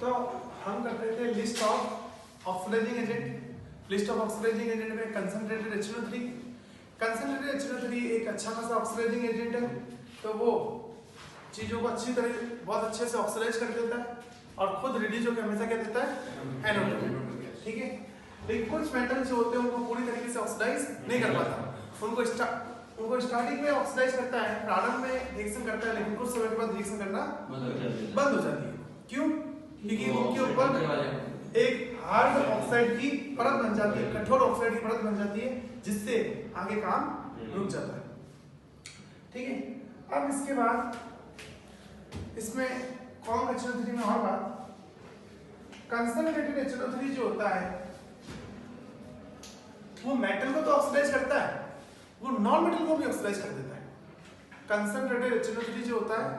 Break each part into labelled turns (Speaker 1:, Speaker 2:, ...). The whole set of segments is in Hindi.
Speaker 1: तो हम करते थे list of oxidising agent. List of oxidising agent में कंसंट्रेटेड HNO3। कंसंट्रेटेड HNO3 एक अच्छा खासा ऑक्सीडाइजिंग एजेंट है, तो वो चीजों को अच्छी तरह बहुत अच्छे से ऑक्सीडाइज कर देता है और खुद रिड्यूस होकर हमेशा क्या देता है NO2। ठीक है, लेकिन कुछ मेटल जो होते हैं उनको पूरी तरीके से ऑक्सीडाइज नहीं कर पाता। उनको स्टार्टिंग में ऑक्सीडाइज करता है, प्रारंभ में रिएक्शन करता है, लेकिन कुछ समय के बाद रिएक्शन करना बंद हो जाती है। क्यों? क्योंकि उनके ऊपर एक हार्ड ऑक्साइड की परत बन जाती है, कठोर ऑक्साइड की परत बन जाती है, जिससे आगे काम रुक जाता है। ठीक है, अब इसके बाद इसमें कौन HNO3 में और बात, कंसंट्रेटेड HNO3 जो होता है वो मेटल को तो ऑक्सीडाइज करता है, वो नॉन मेटल को भी ऑक्सीडाइज कर देता है। कंसंट्रेटेड HNO3 जो होता है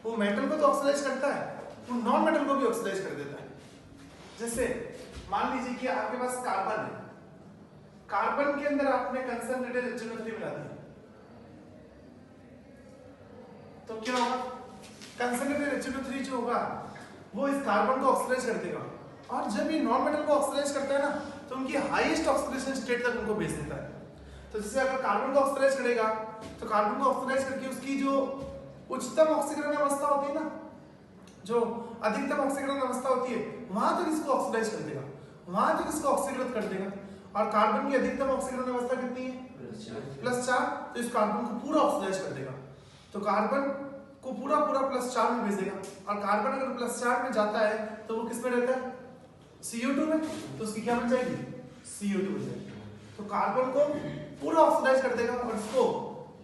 Speaker 1: वो मेटल को तो ऑक्सीडाइज करता है, वो नॉन मेटल को भी ऑक्सीडाइज कर देता है। जैसे मान लीजिए कि आपके पास कार्बन है, कार्बन के अंदर आपने कंसंट्रेटेड HNO3 मिला दिया, तो क्या होगा? कंसंट्रेटेड HNO3 जो होगा वो इस कार्बन को ऑक्सीडाइज कर देगा, और जब ये नॉन मेटल को ऑक्सीडाइज करता है ना, तो उनकी हाईएस्ट ऑक्सीडेशन स्टेट तक उनको भेज देता है। तो जैसे अगर कार्बन को ऑक्सीडाइज करेगा, तो कार्बन को ऑक्सीडाइज करके उसकी जो उच्चतम ऑक्सीकरण अवस्था होती है ना, जो अधिकतम ऑक्सीकरण अवस्था होती है, वहां तक इसको ऑक्सीडाइज कर देगा, वहां तक इसको ऑक्सीकृत कर देगा। और कार्बन की अधिकतम ऑक्सीकरण अवस्था कितनी है? +4। तो इस कार्बन को पूरा ऑक्सीडाइज कर देगा, तो कार्बन को पूरा +4 में भेज देगा। और कार्बन अगर +4 में जाता है तो वो किस में रहता है? CO2 में, तो उसकी क्या बन जाएगी? CO2 बन जाएगी। तो कार्बन को पूरा ऑक्सीडाइज कर देगा और इसको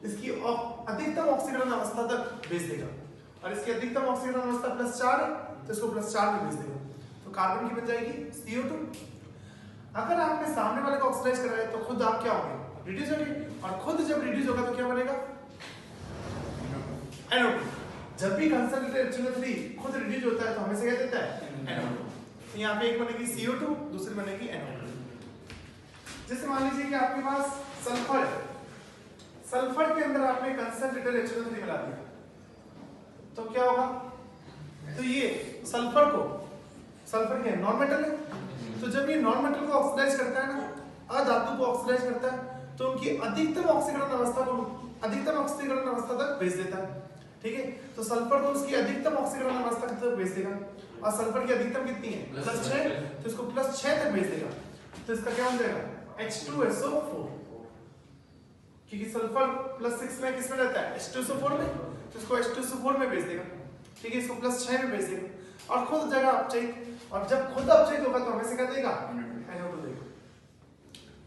Speaker 1: इसकी अधिकतम ऑक्सीकरण अवस्था तक भेज देगा, और इसकी अधिकतम ऑक्सीकरण अवस्था +4 है, तो इसको +4 में भेज देगा, तो कार्बन की बन जाएगी CO2। अगर आपने सामने वाले को ऑक्सीडाइज कराया तो खुद आप क्या होंगे? रिड्यूस होंगे, और खुद जब रिड्यूस होगा तो क्या बनेगा? NO2। जब भी कंसंट्रेटेड HNO3 खुद रिड्यूस होता है तो हमेशा क्या देता है? NO2। तो यहाँ पे एक बनेगी CO2, दूसरी बनेगी NO2। जैसे मान लीजिए कि आपके पास सल्फर है, सल्फर के अंदर आपने कंसंट्रेटेड HNO3 मिला दिया, तो क्या होगा? तो ये सल्फर के नॉन मेटल है, तो जब ये नॉन मेटल को ऑक्सीडाइज करता है ना, अधातु को ऑक्सीडाइज करता है, तो उनकी अधिकतम ऑक्सीकरण अवस्था तक भेज देता है। ठीक है, तो सल्फर को उसकी अधिकतम ऑक्सीकरण अवस्था तक भेज देगा, और सल्फर की अधिकतम कितनी है? +6, तो इसको +6 तक भेज देगा, तो इसका क्या बन जाएगा? H2SO4। क्योंकि सल्फर +6 में किस में रहता है? H2SO4 में, तो इसको H2SO4 में भेज देगा। ठीक है, इसको +6 में भेज देगा, और खुद जगह अपचयित, और जब खुद अपचयित होगा तो हमें से क्या देगा? NO2 देगा।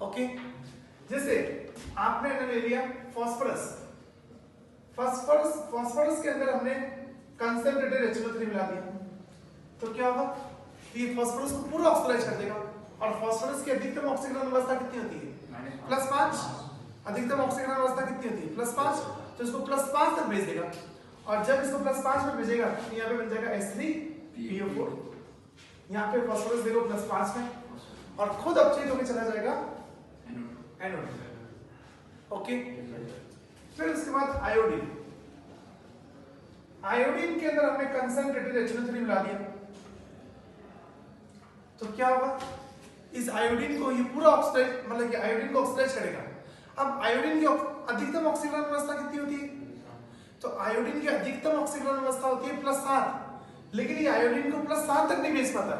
Speaker 1: ओके, जैसे आपने ले लिया फास्फोरस, फास्फोरस के अंदर हमने कंसंट्रेटेड HNO3 मिला दिया, तो क्या होगा? ये फास्फोरस को पूरा ऑक्सीडाइज कर देगा, और फास्फोरस की अधिकतम ऑक्सीकरण अवस्था कितनी होती है? +5। अधिकतम ऑक्सीकरण अवस्था कितनी होती है? +5, तो इसको +5 तक भेज देगा, और जब इसको +5 में भेजेगा तो यहाँ पे बन जाएगा H3PO4। यहाँ पे फास्फोरस देखो +5 में, और खुद अपचयित होकर चला जाएगा NO2। ओके, फिर उसके बाद आयोडीन। आयोडीन के अंदर हमने कंसंट्रेटेड HNO3 मिला दिया, तो क्या होगा? इस आयोडीन को ये पूरा ऑक्सीडाइज, मतलब कि आयोडीन को ऑक्सीडाइज करेगा। अब आयोडीन की अधिकतम ऑक्सीकरण अवस्था कितनी होती है? तो आयोडीन की अधिकतम ऑक्सीकरण अवस्था होती है +7, लेकिन ये आयोडीन को +7 तक नहीं भेज पाता।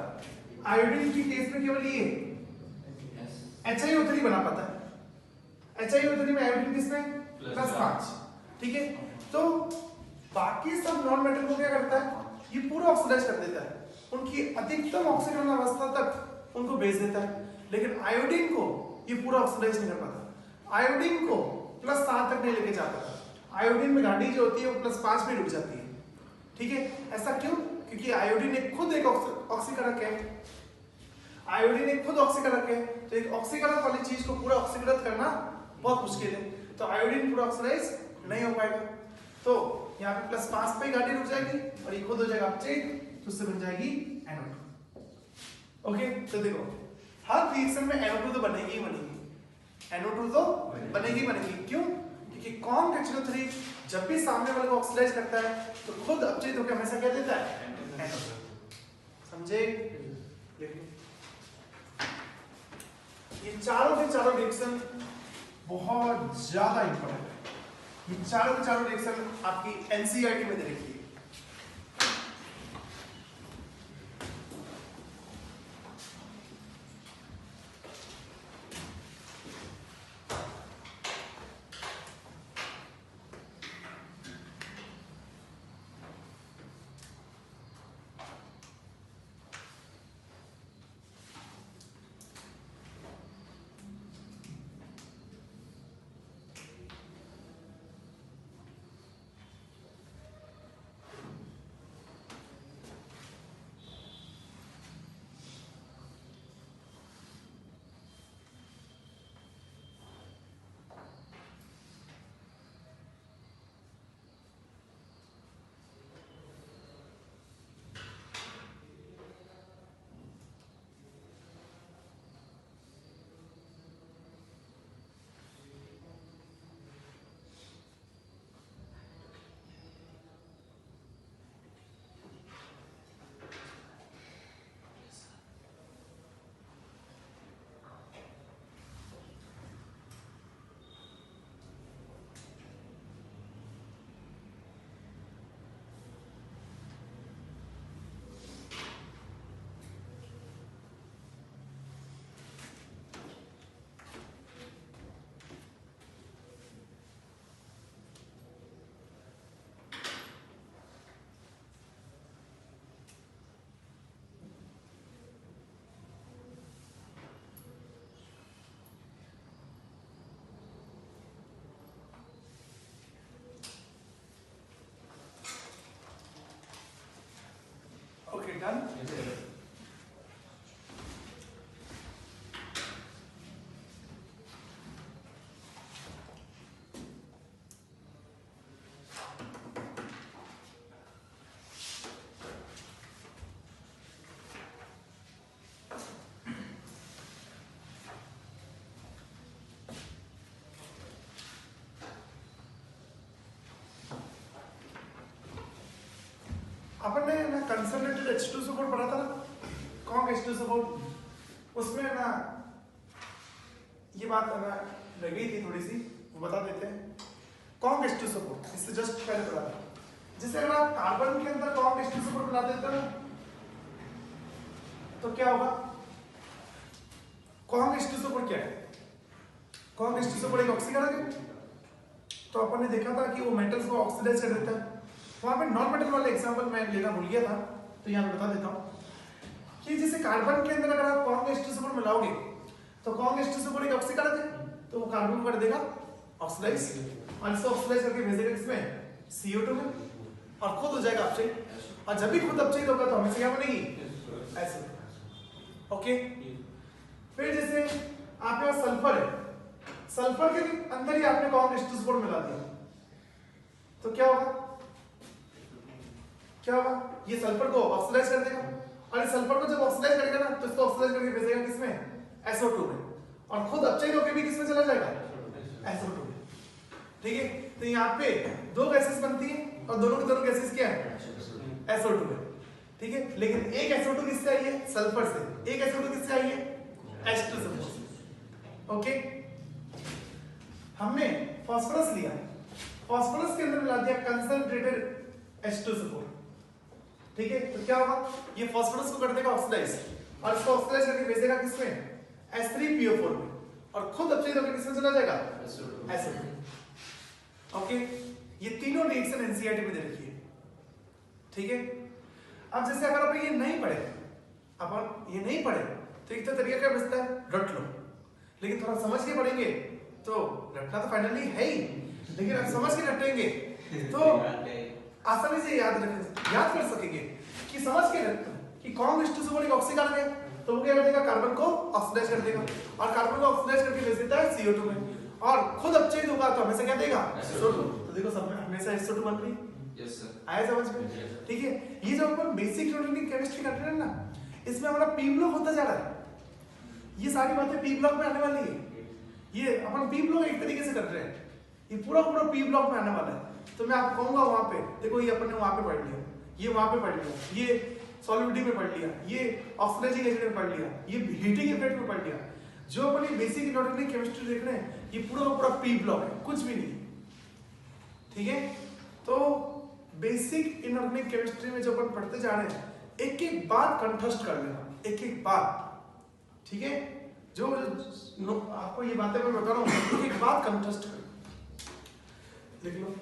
Speaker 1: आयोडीन की केस में केवल ये HiO3 बना पाता है। HiO3 में आयोडीन किसमें? +5। ठीक है, तो बाकी सब नॉन मेटल को क्या करता है? ये पूरा ऑक्सीडाइज कर देता है, उनकी अधिकतम ऑक्सीकरण अवस्था तक उनको भेज देता है, लेकिन आयोडीन को ये पूरा ऑक्सीडाइज नहीं कर पाता। आयोडीन को +7 तक नहीं लेके जा पाता। आयोडीन में गाड़ी जो होती है वो +5 में रुक जाती है। ठीक है, ऐसा क्यों? क्योंकि आयोडीन एक खुद एक ऑक्सीकरक है। आयोडीन एक खुद ऑक्सीकरक है, तो एक ऑक्सीकरण वाली चीज को पूरा ऑक्सीकृत करना बहुत मुश्किल है, तो आयोडीन पूरा ऑक्सीडाइज नहीं हो पाएगा। तो यहाँ पे +5 पे गाड़ी रुक जाएगी, और ये खुद हो जाएगा अपचयित, तो उससे बन जाएगी NO2। ओके, तो देखो हर रिएक्शन में NO2 तो बनेगी ही बनेगी, NO2 तो बनेगी बनेगी। क्यों? क्योंकि कौन HNO3 जब भी सामने वाले को ऑक्सीडाइज करता है तो खुद अपचयित होकर हमेशा क्या देता है? NO2। समझे? ये चारों के चारों रिएक्शन बहुत ज्यादा इंपॉर्टेंट है। ये चारों के चारों रिएक्शन आपकी एनसीईआरटी में दे रखी है। Okay, done? अपन ने ना कंसंट्रेटेड H2 सपोर्ट पढ़ा था ना, कॉन्क H2 सपोर्ट, उसमें ना ये बात ना रह गई थी थोड़ी सी, वो बता देते हैं। कॉन्क H2 सपोर्ट इससे जस्ट पहले पढ़ा था, जैसे अगर आप कार्बन के अंदर कॉन्क H2 सपोर्ट मिला देते हो तो क्या होगा? कॉन्क H2 सपोर्ट क्या है? कॉन्क H2 सपोर्ट एक ऑक्सीकरण है। तो अपन ने देखा था कि वो मेटल्स को ऑक्सीडाइज कर देता है। वहां पे नॉन मेटल वाला एग्जांपल मैं लेना भूल गया था, तो यहाँ पे बता देता हूँ कि जैसे कार्बन के अंदर अगर आप कॉन्क H2 सपोर्ट मिलाओगे तो कॉन्क H2 सपोर्ट एक ऑक्सीकरण है, तो वो कार्बन को कर देगा ऑक्सीडाइज, और इसको ऑक्सीडाइज करके भेजेगा किसमें? CO2 में, और खुद हो जाएगा अपचयित। और जब भी खुद अपचयित होगा तो हमेशा क्या बनेगी? ऐसे। ओके, फिर जैसे आपके पास सल्फर है, सल्फर के अंदर ही आपने कॉन्क H2 सपोर्ट मिला दिया, तो क्या होगा? क्या होगा? ये सल्फर को ऑक्सीडाइज कर देगा, और इस सल्फर को जब ऑक्सीडाइज करेगा ना तो इसको ऑक्सीडाइज करके भेजेगा किसमें? SO2 में, और खुद अपचयित होकर भी किसमें चला जाएगा? SO2 में। ठीक है, तो यहाँ पे दो गैसेस बनती है और दोनों की दोनों गैसेस क्या है? SO2 है। ठीक है, लेकिन एक SO2 किससे आई है? सल्फर से। एक SO2 किससे आई है? H2 से। ओके, हमने फास्फोरस लिया, फास्फोरस के अंदर मिला दिया कंसंट्रेटेड H2 सपोर्ट। ठीक है, तो क्या होगा? ये फास्फोरस को कर देगा ऑक्सीडाइज, और इसको ऑक्सीडाइज करके भेजेगा किसमें? H3PO4 में, और खुद अपचयित होकर किसमें चला जाएगा? SO2। ओके, ये तीनों रिएक्शन एनसीईआरटी में दे रखी है। ठीक है, अब जैसे अगर आप ये नहीं पढ़े, अपन ये नहीं पढ़े तो एक तो तरीका क्या बचता है? रट लो, लेकिन थोड़ा समझ के पढ़ेंगे तो रटना तो फाइनली है ही, लेकिन अब समझ के रटेंगे तो आसानी से याद कर सकेंगे कि समझ के कि कॉन्क H2 सपोर्ट एक ऑक्सीकरण है, तो वो क्या कर देगा? कार्बन को ऑक्सीडाइज कर देगा, और कार्बन को ऑक्सीडाइज करके भेज देता है CO2 में, और खुद अपचयित होगा तो हमेशा क्या देगा? SO2। तो देखो सब में हमेशा SO2 बन रही। यस सर, आया समझ में? ठीक है, ये जो अपन बेसिक इनऑर्गेनिक केमिस्ट्री कर रहे हैं ना, इसमें हमारा पी ब्लॉक होता जा रहा है। ये सारी बातें पी ब्लॉक में आने वाली है। ये अपन पी ब्लॉक एक तरीके से कर रहे हैं, ये पूरा पी ब्लॉक में आने वाला है। तो मैं आपको कहूंगा वहां पे देखो, ये अपन ने वहां पे पढ़ लिया, ये वहां पे पढ़ लिया, ये सॉल्युबिलिटी में पढ़ लिया, ये ऑक्सीडाइजिंग एजेंट में पढ़ लिया, ये हीटिंग इफेक्ट में पढ़ लिया। जो अपनी बेसिक इनऑर्गेनिक केमिस्ट्री देख रहे हैं ये पूरा का पूरा पी ब्लॉक है, कुछ भी नहीं। ठीक है, तो बेसिक इनऑर्गेनिक केमिस्ट्री में जो अपन पढ़ते जा रहे हैं एक एक बात कंठस्थ कर लेना, एक एक बात। ठीक है, जो आपको ये बातें मैं बता रहा हूँ एक एक बात कंठस्थ कर लिख लो।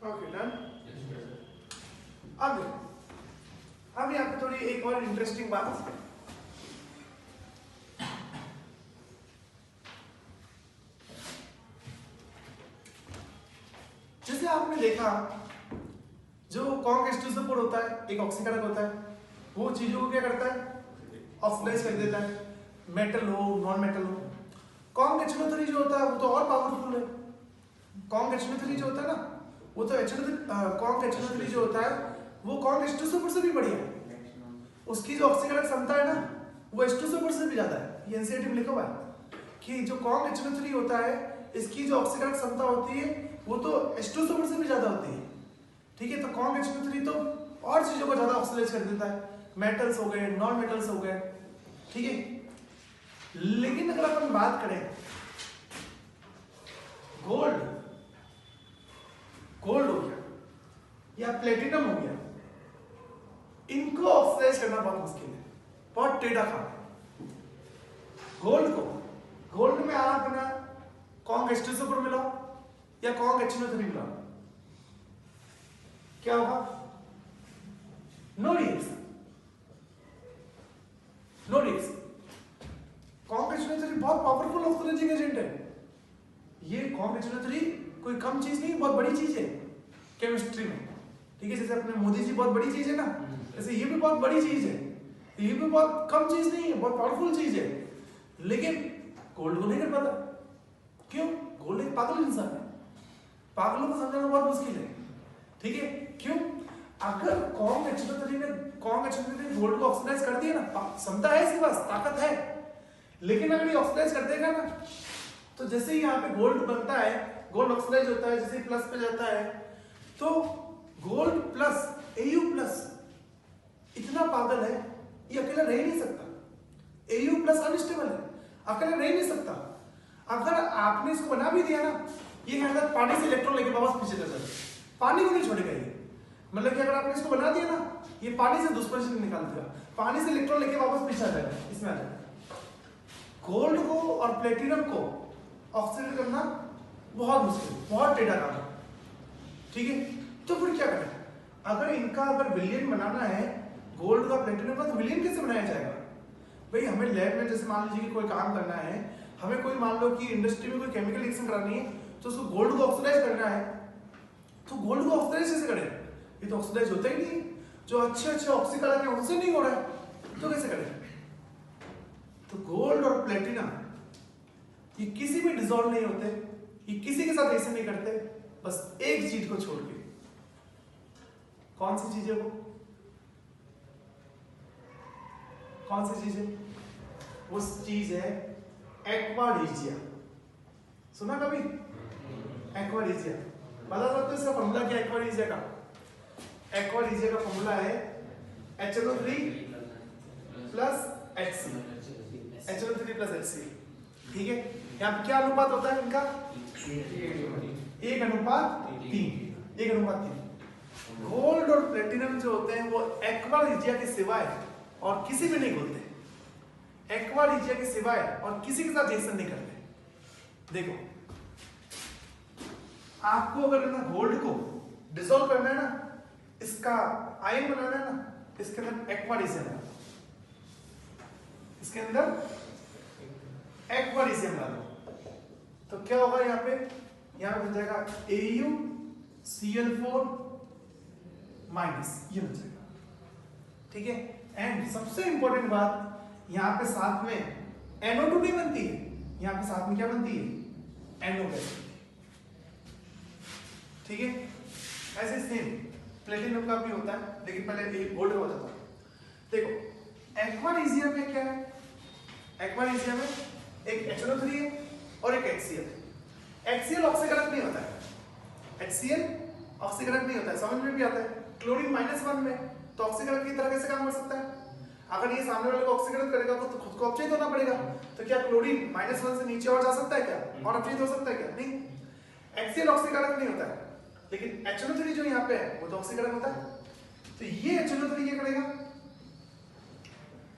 Speaker 1: Okay done. अब यहाँ पे थोड़ी एक और इंटरेस्टिंग बात, जैसे आपने देखा जो कॉन्क H2SO4 होता है, एक ऑक्सीकारक होता है, वो चीजों को क्या करता है, ऑक्सीडाइज कर देता है, मेटल हो नॉन मेटल हो। कॉन्क HNO3 जो होता है वो तो और पावरफुल है। कॉन्क HNO3 जो होता है ना वो तो कॉन्क HNO3 जो होता है वो कॉन्क H2SO4 से भी बढ़िया है। उसकी जो ऑक्सीकारक क्षमता है ना वो H2SO4 से भी ज्यादा है। ये एनसीईआरटी में लिखा हुआ है कि जो कॉन्क HNO3 होता है इसकी जो ऑक्सीकारक क्षमता होती है वो तो H2SO4 से भी ज्यादा होती है। ठीक है, तो कॉन्क HNO3 तो और चीजों को ज्यादा ऑक्सीडाइज कर देता है, मेटल्स हो गए, नॉन मेटल्स हो गए। ठीक है, लेकिन अगर अपन बात करें गोल्ड हो गया या प्लेटिनम हो गया, इनको ऑक्सीडाइज करना बहुत मुश्किल है, बहुत टेढ़ा काम है। गोल्ड में आप ना कॉन्क H2SO4 मिलाओ या कॉन्क HNO3 मिलाओ, क्या होगा? No reaction. कॉन्क HNO3 बहुत पावरफुल ऑक्सीडाइजिंग एजेंट है। ये कॉन्क HNO3 कोई कम चीज नहीं, बहुत बड़ी चीज है केमिस्ट्री में। ठीक है, जैसे अपने मोदी जी बहुत बड़ी चीज है ना, ऐसे ये भी बहुत बड़ी चीज है। ये भी बहुत कम चीज नहीं है, बहुत पावरफुल चीज है। लेकिन गोल्ड को नहीं कर पाता। क्यों? गोल्ड एक पागल इंसान है, पागलों को समझाना बहुत मुश्किल है। ठीक है, क्यों? अगर कॉन्क HNO3 ने गोल्ड को ऑक्सीडाइज कर दिया ना, क्षमता है इसके पास, ताकत है, लेकिन अगर ये ऑक्सीडाइज कर देगा ना तो जैसे ही यहाँ पे गोल्ड बनता है, गोल्ड ऑक्सीडाइज होता है, जैसे प्लस पे जाता है तो गोल्ड प्लस Au प्लस इतना पागल है ये अकेला रह ही नहीं सकता। Au प्लस अनस्टेबल है, अकेला रह ही नहीं सकता। अगर आपने इसको बना भी दिया ना, ये क्या करता है, पानी से इलेक्ट्रॉन लेके वापस पीछे चल जाता है, पानी को नहीं छोड़ेगा ये। मतलब कि अगर आपने इसको बना दिया ना, ये पानी से दुष्प्रभाव निकाल देगा, पानी से इलेक्ट्रॉन लेके वापस पीछे आ जाएगा, इसमें आ जाएगा। गोल्ड को और प्लेटिनम को ऑक्सीडाइज करना बहुत मुश्किल, बहुत टेढ़ा काम है। ठीक है, तो फिर क्या करें? अगर विलियन बनाना है गोल्ड का प्लेटिनम का, तो विलियन कैसे बनाया जाएगा? भाई हमें लैब में जैसे मान लीजिए कि कोई काम करना है, हमें कोई मान लो कि इंडस्ट्री में कोई केमिकल रिएक्शन करानी है, तो उसको गोल्ड को ऑक्सीडाइज करना है, तो गोल्ड को ऑक्सीडाइज कैसे करें? ये तो ऑक्सीडाइज होता ही नहीं। जो अच्छे ऑक्सीकारक है उनसे नहीं हो रहा है, तो कैसे करें? तो गोल्ड और प्लेटिनम ये किसी भी डिसॉल्व नहीं होते, ये किसी के साथ रिएक्शन नहीं करते, बस एक चीज को छोड़ के। कौन सी चीज है वो? कौन सी चीज है? वो चीज है एक्वा रिजिया। सुना कभी एक्वा रिजिया? बता सकते हो इसका फॉर्मूला क्या है एक्वा रीजिया का? एक्वा रीजिया का फॉर्मूला है HNO3 plus HCl, HNO3 plus HCl। ठीक है, यहाँ पे क्या अनुपात होता है इनका? 1:3। गोल्ड और प्लेटिनम जो होते हैं वो एक्वा रीजिया के सिवाय और किसी में नहीं घुलते। एक्वा रीजिया के सिवाय और किसी के साथ रिएक्शन नहीं करते। देखो, आपको अगर ना गोल्ड को डिसॉल्व करना है ना, इसका आयन बनाना है ना, इसके अंदर एक्वा रीजिया डालो, इसके अंदर एक्वा रीजिया डालो, तो क्या होगा यहाँ पे बन जाएगा AuCl4 माइनस, ये बन जाएगा। ठीक है, एंड सबसे इंपॉर्टेंट बात, यहाँ पे साथ में NO2 नहीं बनती है, यहाँ पे साथ में क्या बनती है? NO gas. ठीक है, ऐसे सेम प्लेटिनम का भी होता है, लेकिन पहले गोल्ड का हो जाता है। देखो एक्वा रीजिया में क्या है? एक्वा रीजिया में एक HNO3 है और एक HCl है। HCl ऑक्सीकरण नहीं होता है, HCl ऑक्सीकरण नहीं होता है, समझ में भी आता है। क्लोरीन -1 में तो ऑक्सीकरण की तरह कैसे काम कर सकता है? अगर ये सामने वाले को ऑक्सीकरण करेगा तो खुद को अपचयित होना पड़ेगा, तो क्या क्लोरीन -1 से नीचे और जा सकता है क्या? और अपचयित हो सकता है क्या? नहीं। HCl ऑक्सीकरण नहीं होता है, लेकिन HNO3 जो यहाँ पे है वो तो ऑक्सीकरण होता है। तो ये HNO3 क्या करेगा?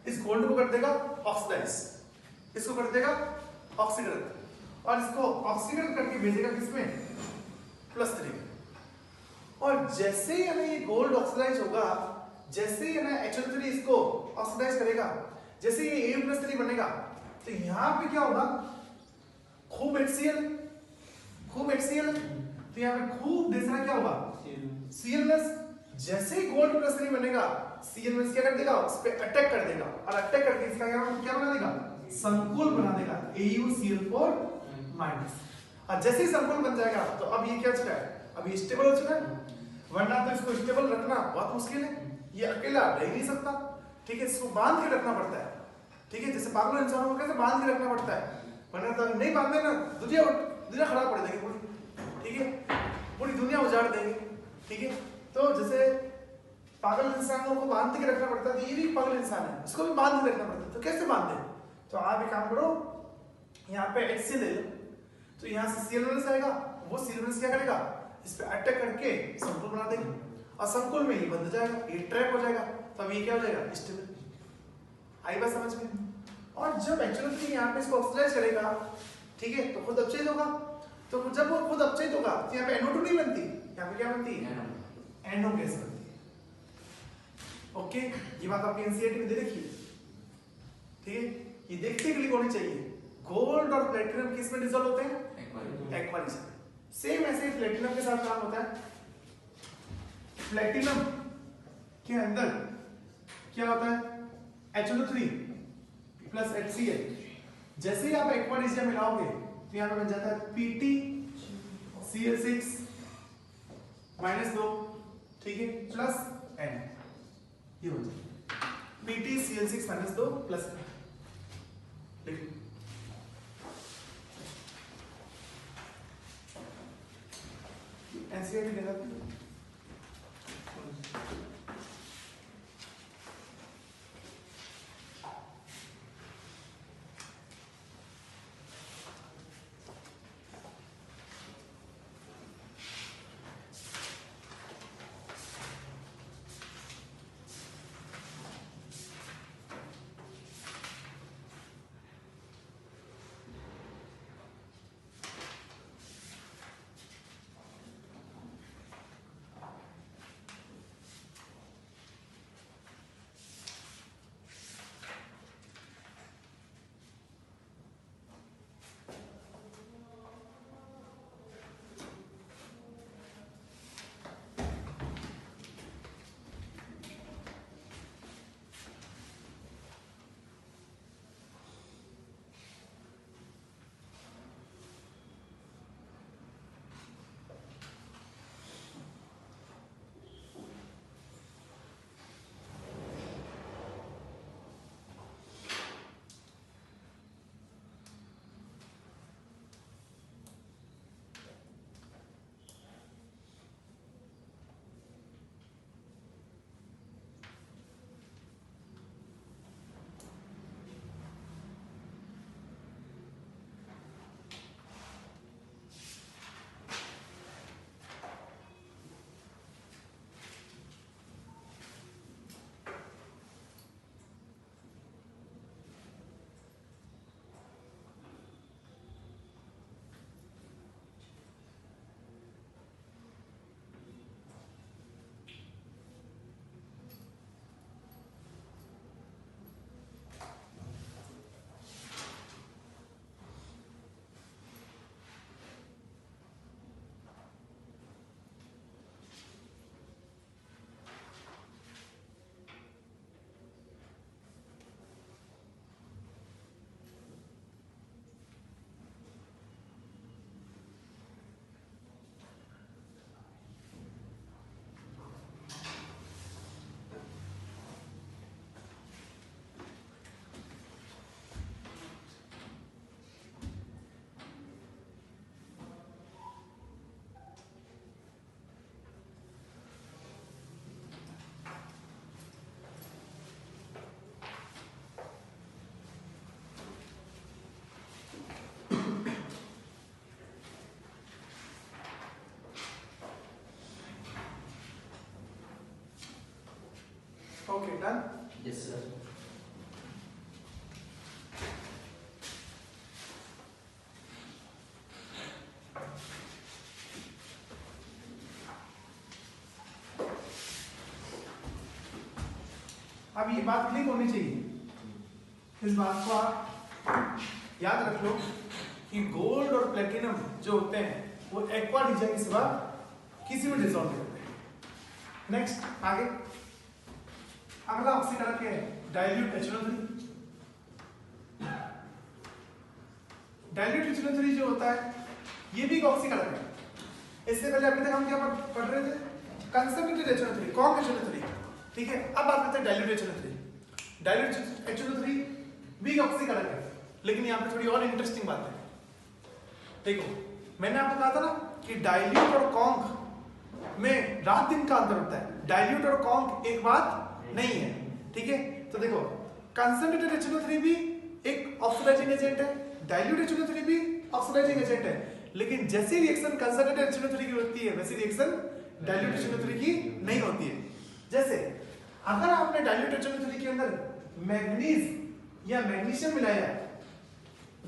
Speaker 1: इस गोल्ड को कर देगा ऑक्सीडाइज, इसको कर देगा ऑक्सीकरण, और इसको ऑक्सीकरण करके भेजेगा किसमें? +3। और जैसे ही हमें ये गोल्ड ऑक्सीडाइज होगा, जैसे ही हमें HNO3 इसको ऑक्सीडाइज करेगा, जैसे ये Au+3 बनेगा, तो यहाँ पे क्या होगा? खूब HCl, तो यहाँ पे खूब दूसरा क्या होगा? Cl+। जैसे ही गोल्ड +3 बनेगा, Cl+ क्या कर देगा? उस पे अटैक कर देगा, और अटैक करके इसका क्या बना देगा? संकुल बना देगा, AuCl4-। और जैसे ही संकुल बन जाएगा तो अब ये क्या हो चुका है? अब ये स्टेबल हो चुका है, वरना तो इसको स्टेबल रखना बहुत मुश्किल है, ये अकेला रह नहीं सकता। ठीक है, इसको बांध के रखना पड़ता है। ठीक है, जैसे पागल इंसानों को कैसे बांध के रखना पड़ता है, वरना तो नहीं बांधे ना दुनिया खराब पड़ जाएगी पूरी। ठीक है, पूरी दुनिया उजाड़ देंगे। ठीक है, तो जैसे पागल इंसानों को बांध के रखना पड़ता है, तो ये भी पागल इंसान है, इसको भी बांध के रखना पड़ता है। तो कैसे बांधे? तो आप एक काम करो, यहाँ पे HCl ले लो, तो यहाँ से Cl+ आएगा, वो Cl+ क्या करेगा? इस पे अटैक करके संकुल बना देगा, और संकुल में ये बंध जाएगा, ये ट्रैप हो जाएगा, तब ये क्या हो जाएगा? स्टेबल। आई बात समझ में? और जब HNO3 यहाँ पे इसको ऑक्सीडाइज करेगा, ठीक है, तो खुद अपचयित होगा, तो जब वो खुद अपचयित होगा तो यहाँ पे NO2 नहीं बनती, यहाँ पे क्या बनती है? NO गैस बनती है। ओके, ये बात आपकी NCERT में दे रखी है। ठीक है, ये देखते क्लिक होनी चाहिए। गोल्ड और प्लेटिनम किस में डिसॉल्व होते हैं? Aqua regia. सेम ऐसे ही प्लेटिनम के साथ काम होता है। प्लेटिनम के अंदर क्या होता है? HNO3 plus HCl। जैसे ही आप एक्वा रीजिया मिलाओगे तो यहाँ पे बन जाता है PtCl6 -2, ठीक है, प्लस N, ये हो जाएगा PtCl6 -2 प्लस N। देखिए NCERT दे रहा था। Okay done.
Speaker 2: Yes sir.
Speaker 1: अब ये बात क्लिक होनी चाहिए, इस बात को आप याद रख लो कि गोल्ड और प्लेटिनम जो होते हैं वो एक्वा डीजा के सिवा किसी में डिसॉल्व नहीं होते। नेक्स्ट आगे अगला ऑक्सीकरण क्या है, डाइल्यूट HNO3। डाइल्यूट HNO3 जो होता है ये भी एक ऑक्सीकरण है। इससे पहले अभी तक हम क्या पढ़ रहे थे, कंसंट्रेटेड HNO3, कॉम HNO3, ठीक है। अब बात करते हैं डाइल्यूट HNO3। डाइल्यूट HNO3 भी ऑक्सीकरण है, लेकिन यहाँ पे थोड़ी और इंटरेस्टिंग बात है। देखो मैंने आपको कहा था ना कि डाइल्यूट और कॉन्क में रात दिन का अंतर होता है, डाइल्यूट और कॉन्क एक बात नहीं है, ठीक है। तो देखो कंसंट्रेटेड HNO3 भी एक ऑक्सीडाइजिंग एजेंट है, डाइल्यूट HNO3 भी ऑक्सीडाइजिंग एजेंट है, लेकिन जैसी रिएक्शन कंसंट्रेटेड HNO3 की होती है वैसी रिएक्शन डाइल्यूट HNO3 की नहीं होती है। जैसे अगर आपने डाइल्यूट HNO3 के अंदर मैग्नीज या मैग्नीशियम मिलाया है,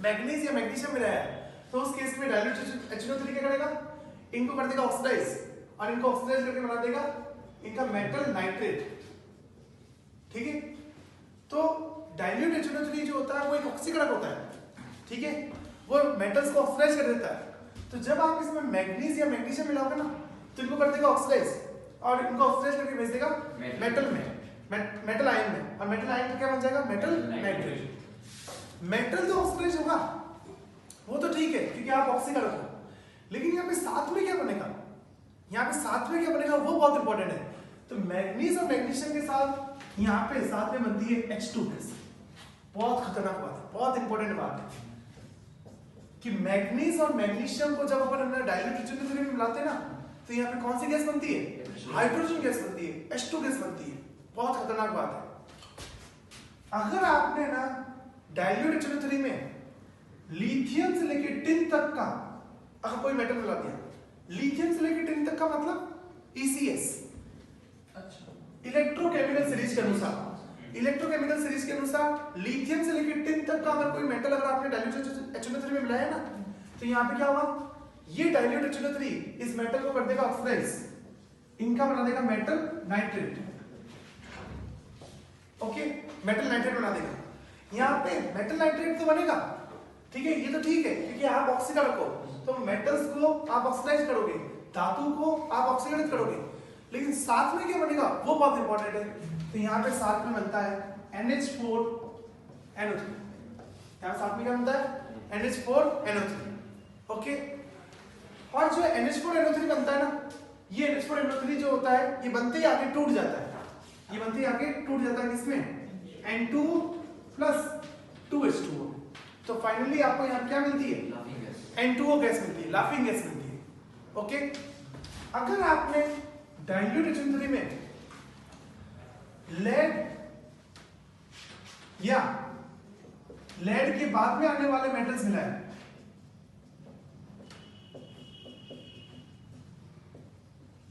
Speaker 1: मैग्नीज या मैग्नीशियम मिलाया है, तो उस केस में डाइल्यूट HNO3 क्या करेगा, इनको कर देगा ऑक्सीडाइज, और इनको ऑक्सीडाइज करके बना देगा इनका मेटल नाइट्रेट, ठीक है। तो डाइल्यूट HNO3 जो होता है वो एक ऑक्सीकरण होता है, ठीक है, वो मेटल्स को ऑक्सीडाइज कर देता है। तो जब आप इसमें मैग्नीज या मैग्नीशियम मिलाओगे ना तो इनको कर देगा ऑक्सीडाइज, और इनको ऑक्सीडाइज करके भेज देगा मेटल में, मेटल आयन में, और मेटल आयन क्या बन जाएगा, मेटल नाइट्रेट। मेटल जो ऑक्सीडाइज होगा वो तो ठीक है क्योंकि आप ऑक्सीकरण हो, लेकिन यहाँ पे साथ में क्या बनेगा, यहाँ पे साथ में क्या बनेगा वो बहुत इंपॉर्टेंट है। तो मैग्नीज और मैग्नीशियम के साथ यहाँ पे साथ में बनती है H2 गैस। बहुत खतरनाक बात है, बहुत इंपॉर्टेंट बात है कि मैग्नीज और मैग्नीशियम को जब अपन डाइल्यूट HNO3 में मिलाते हैं ना तो यहाँ पे कौन सी गैस बनती है, हाइड्रोजन गैस बनती है, H2 गैस बनती है। बहुत खतरनाक बात है। अगर आपने ना डाइल्यूट HNO3 में लिथियम से लेके टिन तक का अगर कोई मेटल मिला दिया, लिथियम से लेके टिन तक का मतलब ECS, अच्छा, इलेक्ट्रोकेमिकल सीरीज के अनुसार, इलेक्ट्रोकेमिकल सीरीज के अनुसार लिथियम से लेके टिन तक का अगर कोई मेटल अगर आपने डाइल्यूट HNO3 में मिलाया ना तो यहाँ पे क्या होगा, ये डाइल्यूट HNO3 इस मेटल को कर देगा ऑक्सीडाइज, इनका बना देगा metal nitrate, okay, metal nitrate बना देगा। यहाँ पे मेटल नाइट्रेट तो बनेगा, ठीक है, ये तो ठीक है क्योंकि आप ऑक्सीकरण को, तो मेटल्स को आप ऑक्सीडाइज करोगे, धातु को आप ऑक्सीडाइज करोगे, लेकिन साथ में क्या बनेगा वो बहुत इंपॉर्टेंट है। तो यहाँ पे साथ में बनता है NH4NO3, यहाँ साथ में क्या बनता है NH4NO3, ओके। और जो NH4NO3 बनता है ना, ये NH4NO3 जो होता है ये बनते ही आगे टूट जाता है, ये बनते ही आगे टूट जाता है किसमें, N2 प्लस 2H2O। तो फाइनली आपको यहाँ क्या मिलती है, N2O गैस मिलती है, लाफिंग गैस मिलती है, ओके। अगर आपने डाइल्यूट HNO3 में लेड या लेड के बाद में आने वाले मेटल्स मिलाए,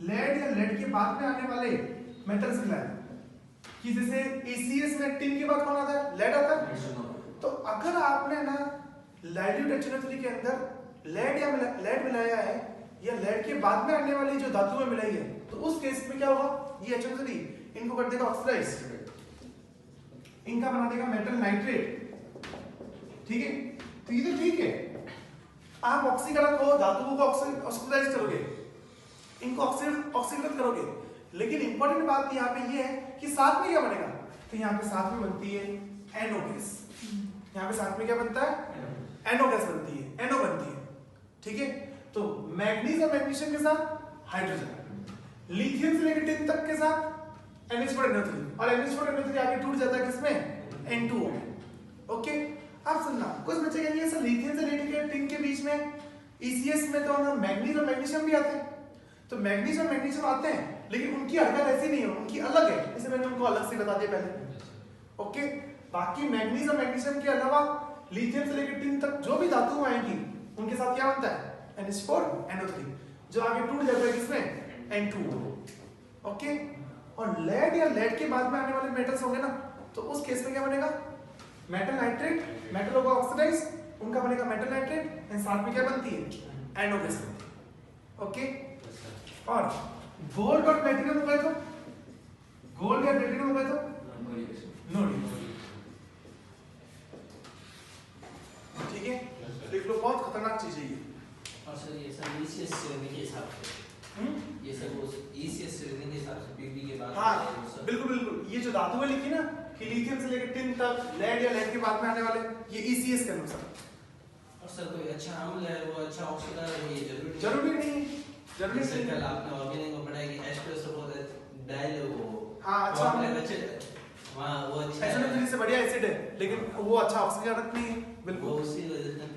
Speaker 1: लेड या लेड के बाद में आने वाले मेटल्स मिलाए, कि जैसे ECS में टिन के बाद कौन आता है, लेड आता है। तो अगर आपने ना डाइल्यूट HNO3 के अंदर लेड या लेड मिलाया है या लेड के बाद में आने वाली जो धातुएं मिलाई है, तो उस केस में क्या होगा, ये HNO3 इनको कर देगा ऑक्सीडाइज, इनका बना देगा मेटल नाइट्रेट, ठीक है। तो ये तो ठीक है, आप ऑक्सीकरण को, धातुओं को ऑक्सीडाइज करोगे, इनको ऑक्सीकृत करोगे, लेकिन इंपॉर्टेंट बात यहाँ पे ये है कि साथ में क्या बनेगा, तो यहाँ पे साथ में बनती है NO गैस, यहाँ पे साथ में क्या बनता है, NO गैस बनती है, NO बनती है, ठीक है। तो मैग्नीज और मैग्नीशियम के साथ हाइड्रोजन, लिथियम से लेकर टिन तक के साथ NH4NO3, और NH4NO3 आगे टूट जाता है किसमें, N2O में, ओके। अब सुनना, कुछ बच्चे कहेंगे सर लिथियम से लेकर टिन के बीच में ECS में तो हम मैग्नीज और मैग्नीशियम भी आते हैं, तो मैग्नीज और मैग्नीशियम आते हैं लेकिन उनकी हरकत ऐसी नहीं है, उनकी अलग है, इसे मैंने उनको अलग से बता दिया पहले, ओके। बाकी मैग्नीज और मैग्नीशियम के अलावा लिथियम से लेकर टिन तक जो भी धातु आएंगी उनके साथ क्या बनता है, NH4NO3, जो आगे टूट जाता है किसमें, N2O, ओके। और लेड या लेड के बाद में आने वाले मेटल्स होंगे ना, तो उस केस में क्या बनेगा, मेटल नाइट्रेट, मेटल होगा ऑक्सीडाइज, उनका बनेगा मेटल नाइट्रेट, एंड साथ में क्या बनती है, NO गैस बनती है। ओके, और गोल्ड और प्लेटिनम हो गए तो, गोल्ड या प्लेटिनम हो गए तो नो डी। ठीक है, देख लो बहुत खतरनाक चीज है ये।
Speaker 2: और सर ये सब ECS श्रेणी के हिसाब से, ये सब वो ECS श्रेणी के हिसाब से पीबी के बाद।
Speaker 1: हाँ बिल्कुल बिल्कुल, ये जो धातु है लिखी ना कि लिथियम से लेकर टिन तक, लेड या लेड के बाद में आने वाले, ये ECS के अनुसार।
Speaker 2: और सर कोई अच्छा अम्ल है वो अच्छा ऑक्सीडाइज है, ये
Speaker 1: जरूरी नहीं, जरूरी
Speaker 2: जैसे
Speaker 1: नहीं।
Speaker 2: कल आपने ऑर्गेनिक में पढ़ा कि H+ होता है डाइल वो।
Speaker 1: हाँ अच्छा,
Speaker 2: अच्छे वहाँ वो अच्छा
Speaker 1: SO3 से बढ़िया एसिड है, लेकिन वो अच्छा ऑक्सीजन नहीं है। बिल्कुल
Speaker 2: वो उसी वजह से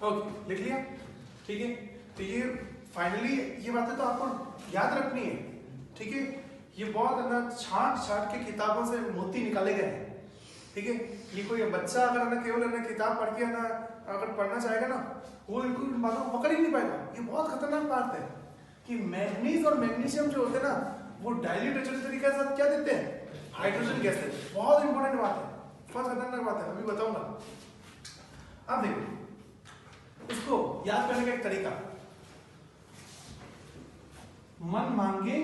Speaker 1: ओके, लिख लिया। ठीक है, तो ये फाइनली ये बातें तो आपको याद रखनी है। ठीक है, ये बहुत है ना छांट छांट के किताबों से मोती निकाले गए हैं। ठीक है, ये कोई बच्चा अगर ना केवल है ना किताब पढ़ के ना अगर पढ़ना चाहेगा ना, वो इनको बातों को पकड़ ही नहीं पाएगा। ये बहुत खतरनाक बात है कि मैग्नीज और मैग्नीशियम जो होते हैं ना, वो डायल्यूट एचओ3 के साथ क्या देते हैं, हाइड्रोजन गैस देते हैं। बहुत इंपॉर्टेंट बात है, बहुत खतरनाक बात है, अभी बताऊंगा। अब देखो, इसको याद करने का एक तरीका, मन मांगे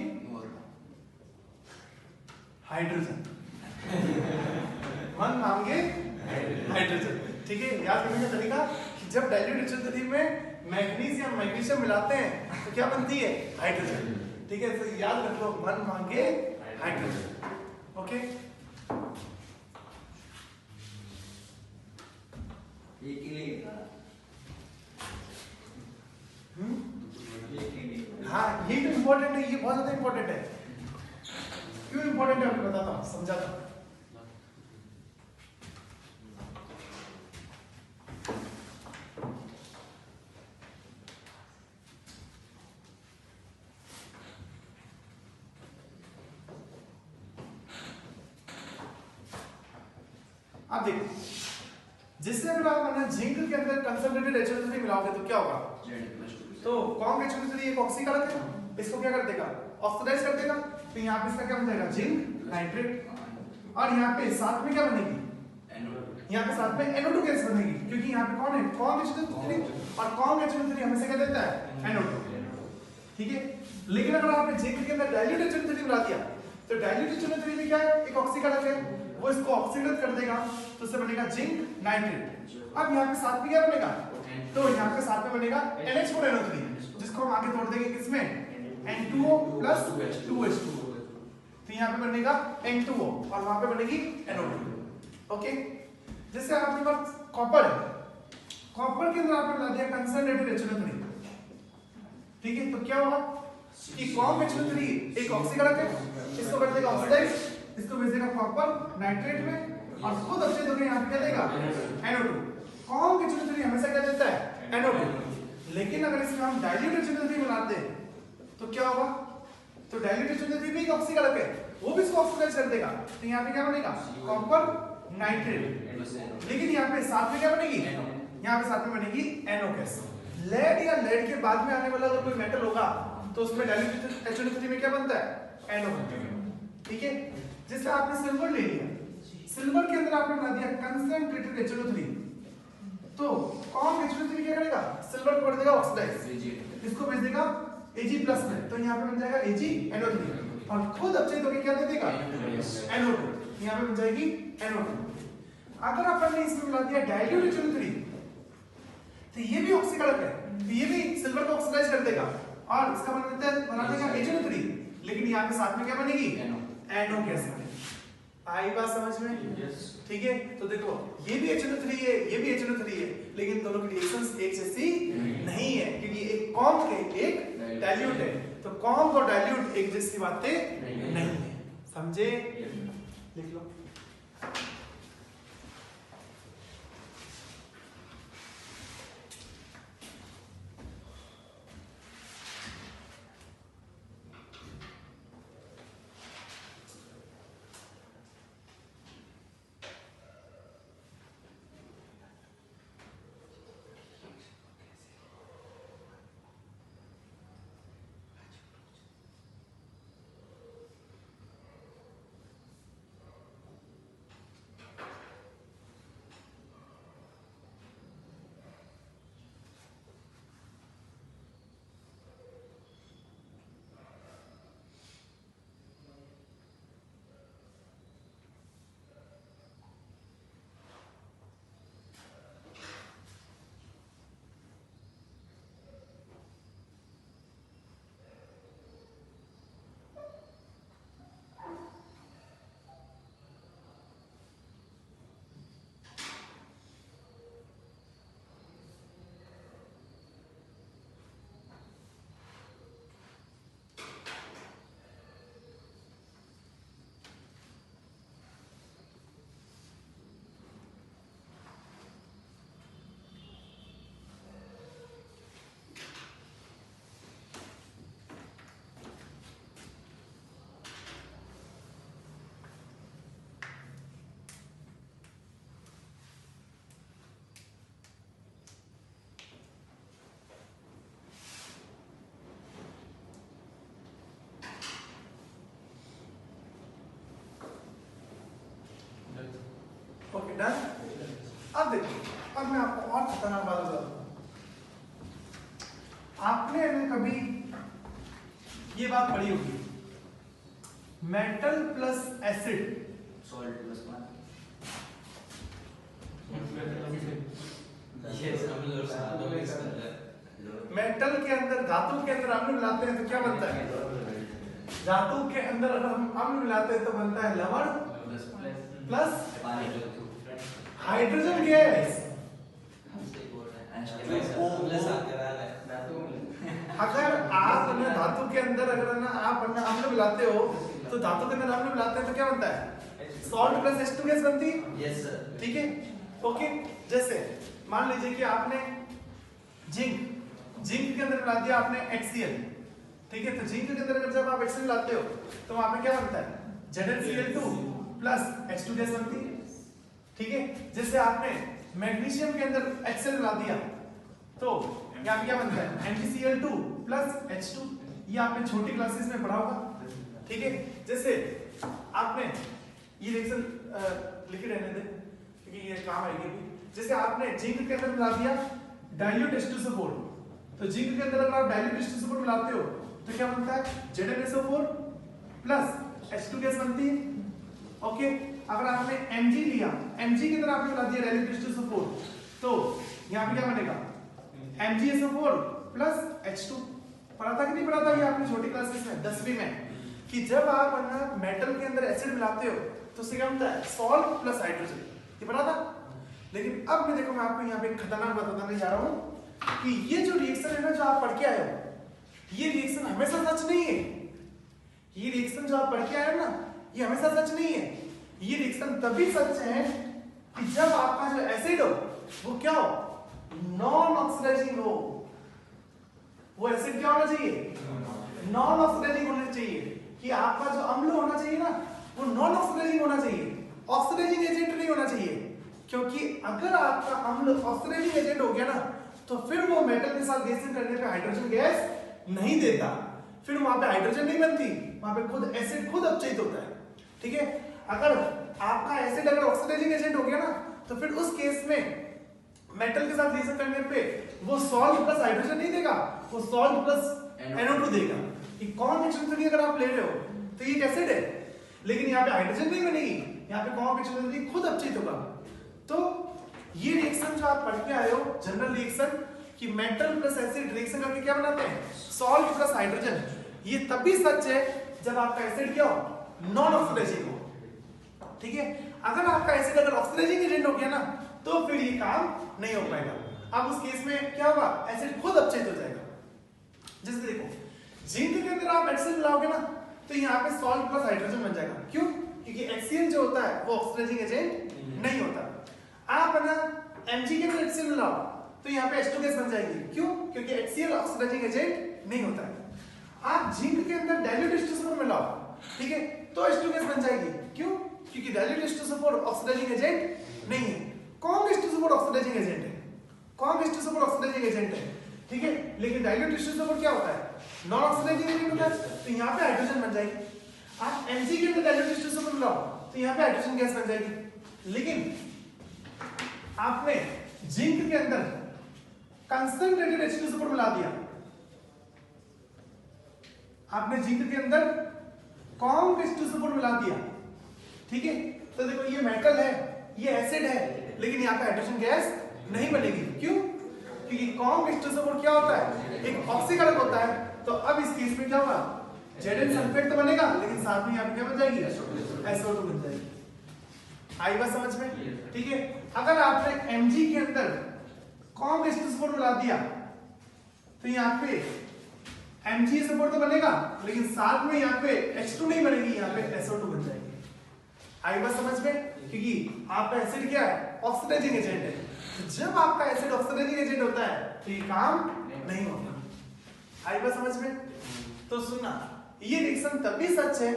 Speaker 1: हाइड्रोजन, मन मांगे हाइड्रोजन। ठीक है, याद करने का तरीका कि जब डाइल्यूट एचओ3 में मैग्नीज या मैग्नीशियम मिलाते हैं तो क्या बनती है, हाइड्रोजन। ठीक है, तो याद रख लो, मन मांगे हाइड्रोजन। ओके, हाँ यही तो इम्पोर्टेंट है, ये बहुत ज्यादा इम्पोर्टेंट है। क्यों इंपॉर्टेंट है आपको बताता हूँ, समझाता हूँ। आप देखो, जिससे अगर आप ना जिंक के अंदर कंसंट्रेटेड HNO3 मिलाओगे तो क्या होगा? तो कौन HNO3 एक ऑक्सीकारक है, इसको क्या कर देगा? ऑक्सीडाइज कर देगा। तो यहाँ पे इसका क्या बन जाएगा? Zinc nitrate. और यहाँ पे साथ में क्या बनेगी? यहाँ पे साथ में NO2 गैस बनेगी, क्योंकि यहाँ पे कौन है? कौन HNO3, और कौन HNO3 हमेशा क्या देता है? NO2। ठीक है, लेकिन अगर आपने जिंक के अंदर डाइल्यूट HNO3 मिला दिया तो डाइल्यूट HNO3 में क्या है? एक ऑक्सीकारक है, वो इसको ऑक्सीडेट कर देगा, तो उससे बनेगा जिंक नाइट्रेट। अब यहाँ पे साथ में क्या बनेगा? तो यहाँ पे साथ में बनेगा NH4NO3, जिसको हम आगे तोड़ देंगे किसमें? N2O plus 2H2। तो यहाँ पे बनेगा N2O और वहां पे बनेगी NO2। ओके, जैसे आपके पास कॉपर है, कॉपर के अंदर आपने मिला दिया कंसंट्रेटेड HNO3। ठीक है, तो क्या होगा कि कॉम HNO3 एक ऑक्सीकारक है, इसको कर देगा ऑक्सीडाइज, इसको भेज देगा कॉपर नाइट्रेट में, और खुद अपने दोगे यहाँ पे क्या देगा? NO2। कॉम HNO3 हमेशा क्या देता है? NO2। लेकिन अगर इसमें हम डाइल्यूट HNO3 मिलाते हैं तो क्या होगा? तो डाइल्यूट HNO3 भी एक ऑक्सीकारक है, वो भी इसको ऑक्सीडाइज कर देगा, तो यहाँ पे क्या बनेगा? Copper nitrate. लेकिन यहाँ पे साथ में क्या बनेगी? यहाँ पे साथ में बनेगी NO गैस। लेड या लेड के बाद में आने वाला अगर कोई मेटल होगा तो उसमें डाइल्यूट HNO3 में क्या बनता है? NO बनता है। ठीक है, जैसे आपने सिल्वर ले लिया, सिल्वर के अंदर आपने बना दिया कंसंट्रेटेड HNO3, तो कौन HNO3 क्या करेगा? सिल्वर को कर देगा ऑक्सीडाइज, इसको भेज देगा Ag प्लस में, तो यहाँ पे बन जाएगा AgNO3, और खुद अपने दोगे क्या दे देगा? NO2, यहाँ पे बन जाएगी NO2। अगर अपन ने इसमें मिला दिया डाइल्यूट HNO3 तो ये भी ऑक्सीकारक है, तो ये भी सिल्वर को ऑक्सीडाइज कर देगा और इसका बना देगा HNO3, लेकिन यहाँ पे साथ में क्या बनेगी? NO गैस बनेगी। आई बात समझ में? ठीक है, तो देखो ये भी HNO3 है, ये भी HNO3 है, लेकिन दोनों की रिएक्शंस एक जैसी नहीं है, क्योंकि एक कॉम्प एक डाइल्यूट है, तो कॉम्प और डाइल्यूट एक जैसी बातें नहीं है। समझे? लिख लो। Okay, done. अब देखो, अब मैं आपको और खतरनाक बात बताता हूँ। आपने कभी ये बात पढ़ी होगी, metal plus acid,
Speaker 2: salt plus पानी,
Speaker 1: मेटल के अंदर धातु के अंदर अम्ल मिलाते हैं तो क्या बनता है? धातु के अंदर अगर हम अम्ल मिलाते हैं तो बनता है लवण प्लस हाइड्रोजन गैस। अगर आप ना धातु के अंदर अगर ना आप ना अम्ल मिलाते हो तो धातु के अंदर हम लोग मिलाते हैं तो क्या बनता है सॉल्ट प्लस H2 गैस बनती है।
Speaker 2: Yes sir.
Speaker 1: ठीक है ओके। जैसे मान लीजिए कि आपने जिंक के अंदर मिला दिया आपने HCl, ठीक है। तो जिंक के अंदर अगर जब आप HCl मिलाते हो तो वहां पे क्या बनता है ZnCl2 प्लस H2 गैस बनती है। ठीक है। जैसे आपने मैग्नीशियम के अंदर HCl मिला दिया तो यहाँ पे क्या बनता है MgCl2 प्लस H2। ये आपने छोटी क्लासेस में पढ़ा होगा। ठीक है। जैसे आपने ये रिएक्शन लिखे रहने दे क्योंकि ये काम आएगी भी। जैसे आपने जिंक के अंदर मिला दिया डाइल्यूट H2SO4, तो जिंक के अंदर अगर आप डाइल्यूट H2SO4 मिलाते हो तो क्या बनता है ZnSO4 प्लस H2 गैस बनती है। ओके। अगर आपने Mg लिया, Mg के अंदर आपने मिला दिया डाइल्यूट H2SO4 तो यहाँ पे क्या बनेगा MgSO4 प्लस H2। पढ़ा था कि नहीं पढ़ा था ये आपने छोटी क्लासेस में 10वीं में कि जब आप मेटल के अंदर एसिड मिलाते हो तो उससे क्या बनता है सॉल्ट प्लस हाइड्रोजन। ये पढ़ा था। लेकिन अब मैं देखो मैं आपको यहाँ पे एक खतरनाक बात बताने जा रहा हूँ कि ये जो रिएक्शन है ना जो आप पढ़ के आए हो ये रिएक्शन हमेशा सच नहीं है। ये रिएक्शन जो आप पढ़ के आए हो ना ये हमेशा सच नहीं है। ये रिएक्शन तभी सच है कि जब आपका जो एसिड हो वो क्या हो नॉन ऑक्सीडाइजिंग हो। वो एसिड क्या होना चाहिए नॉन ऑक्सीडाइजिंग होना चाहिए कि आपका जो अम्ल होना चाहिए ना वो नॉन ऑक्सीडाइजिंग होना चाहिए, ऑक्सीडाइजिंग एजेंट नहीं होना चाहिए। क्योंकि अगर आपका अम्ल ऑक्सीडाइजिंग एजेंट हो गया ना तो फिर वो मेटल के साथ रिएक्शन करने पे हाइड्रोजन गैस नहीं देता, फिर वहां पे हाइड्रोजन नहीं बनती, वहां पे खुद एसिड खुद अपचयित होता है। ठीक है। अगर आपका एसिड अगर ऑक्सीडाइजिंग एजेंट हो गया ना तो फिर उस केस में मेटल के साथ रिएक्शन करने पे वो सॉल्ट प्लस हाइड्रोजन नहीं देगा, वो सॉल्ट प्लस NO2 देगा। कि कॉमन एक्शन अगर आप ले रहे हो तो ये एक एसिड है लेकिन यहाँ पे हाइड्रोजन नहीं बनेगी, यहाँ पे कॉमन एक्शन खुद अपचयित होगा। तो ये रिएक्शन जो आप पढ़ के आए हो जनरल रिएक्शन कि मेटल प्लस एसिड रिएक्शन करके क्या बनाते हैं सॉल्ट प्लस हाइड्रोजन, ये तभी सच है जब आपका एसिड क्या हो नॉन ऑक्सीडाइजिंग हो। ठीक है। अगर आपका एसिड अगर ऑक्सीडाइजिंग एजेंट हो गया ना तो फिर ये काम नहीं हो पाएगा। अब उस केस में क्या होगा एसिड खुद अपचयित हो जाएगा। जैसे देखो जिंक के अंदर आप HCl मिलाओगे ना तो यहाँ पे सॉल्ट प्लस हाइड्रोजन बन जाएगा। क्यों? क्योंकि HCl जो होता है वो ऑक्सीडाइजिंग एजेंट नहीं होता। आप ना Mg के अंदर HCl मिलाओ तो यहाँ पे H2 गैस बन जाएगी। क्यों? क्योंकि HCl ऑक्सीडाइजिंग एजेंट नहीं होता है। आप जिंक के अंदर डाइल्यूट H2SO4 मिलाओ, ठीक है, तो H2 गैस बन जाएगी। क्यों? क्योंकि डाइल्यूट H2SO4 ऑक्सीडाइजिंग एजेंट नहीं है। कौन H2SO4 ऑक्सीडाइजिंग एजेंट है? कौन H2SO4 ऑक्सीडाइजिंग एजेंट है? ठीक है। लेकिन डाइल्यूट H2SO4 क्या होता है नॉन ऑक्सीडाइजिंग एजेंट होता है, तो यहाँ पे हाइड्रोजन बन जाएगी। आप Mg के अंदर डाइल्यूट H2SO4 मिलाओ तो यहाँ पे हाइड्रोजन गैस बन जाएगी। लेकिन आपने जिंक के अंदर कंसंट्रेटेड H2SO4 मिला दिया, आपने जिंक के अंदर कौन H2SO4 मिला दिया, ठीक है, तो देखो ये मेटल है ये एसिड है लेकिन यहाँ पे हाइड्रोजन गैस नहीं बनेगी। क्यों? क्योंकि कौन H2SO4 क्या होता है एक ऑक्सीकरण होता है। तो अब इस केस में क्या होगा Zn सल्फेट तो बनेगा लेकिन साथ में यहाँ पे क्या बन जाएगी SO2 बन जाएगी। आई बात समझ में? ठीक है। अगर आपने Mg के अंदर कौन H2SO4 मिला दिया तो यहाँ पे MgSO4 तो बनेगा लेकिन साथ में यहाँ पे H2 नहीं बनेगी, यहाँ पे SO2 बन जाएगी। आई बात समझ में? क्योंकि आपका एसिड क्या है ऑक्सीडाइजिंग एजेंट है। तो जब आपका एसिड ऑक्सीडाइजिंग एजेंट होता है तो ये काम नहीं होता। आई बात समझ में? तो सुनना ये रिएक्शन तभी सच है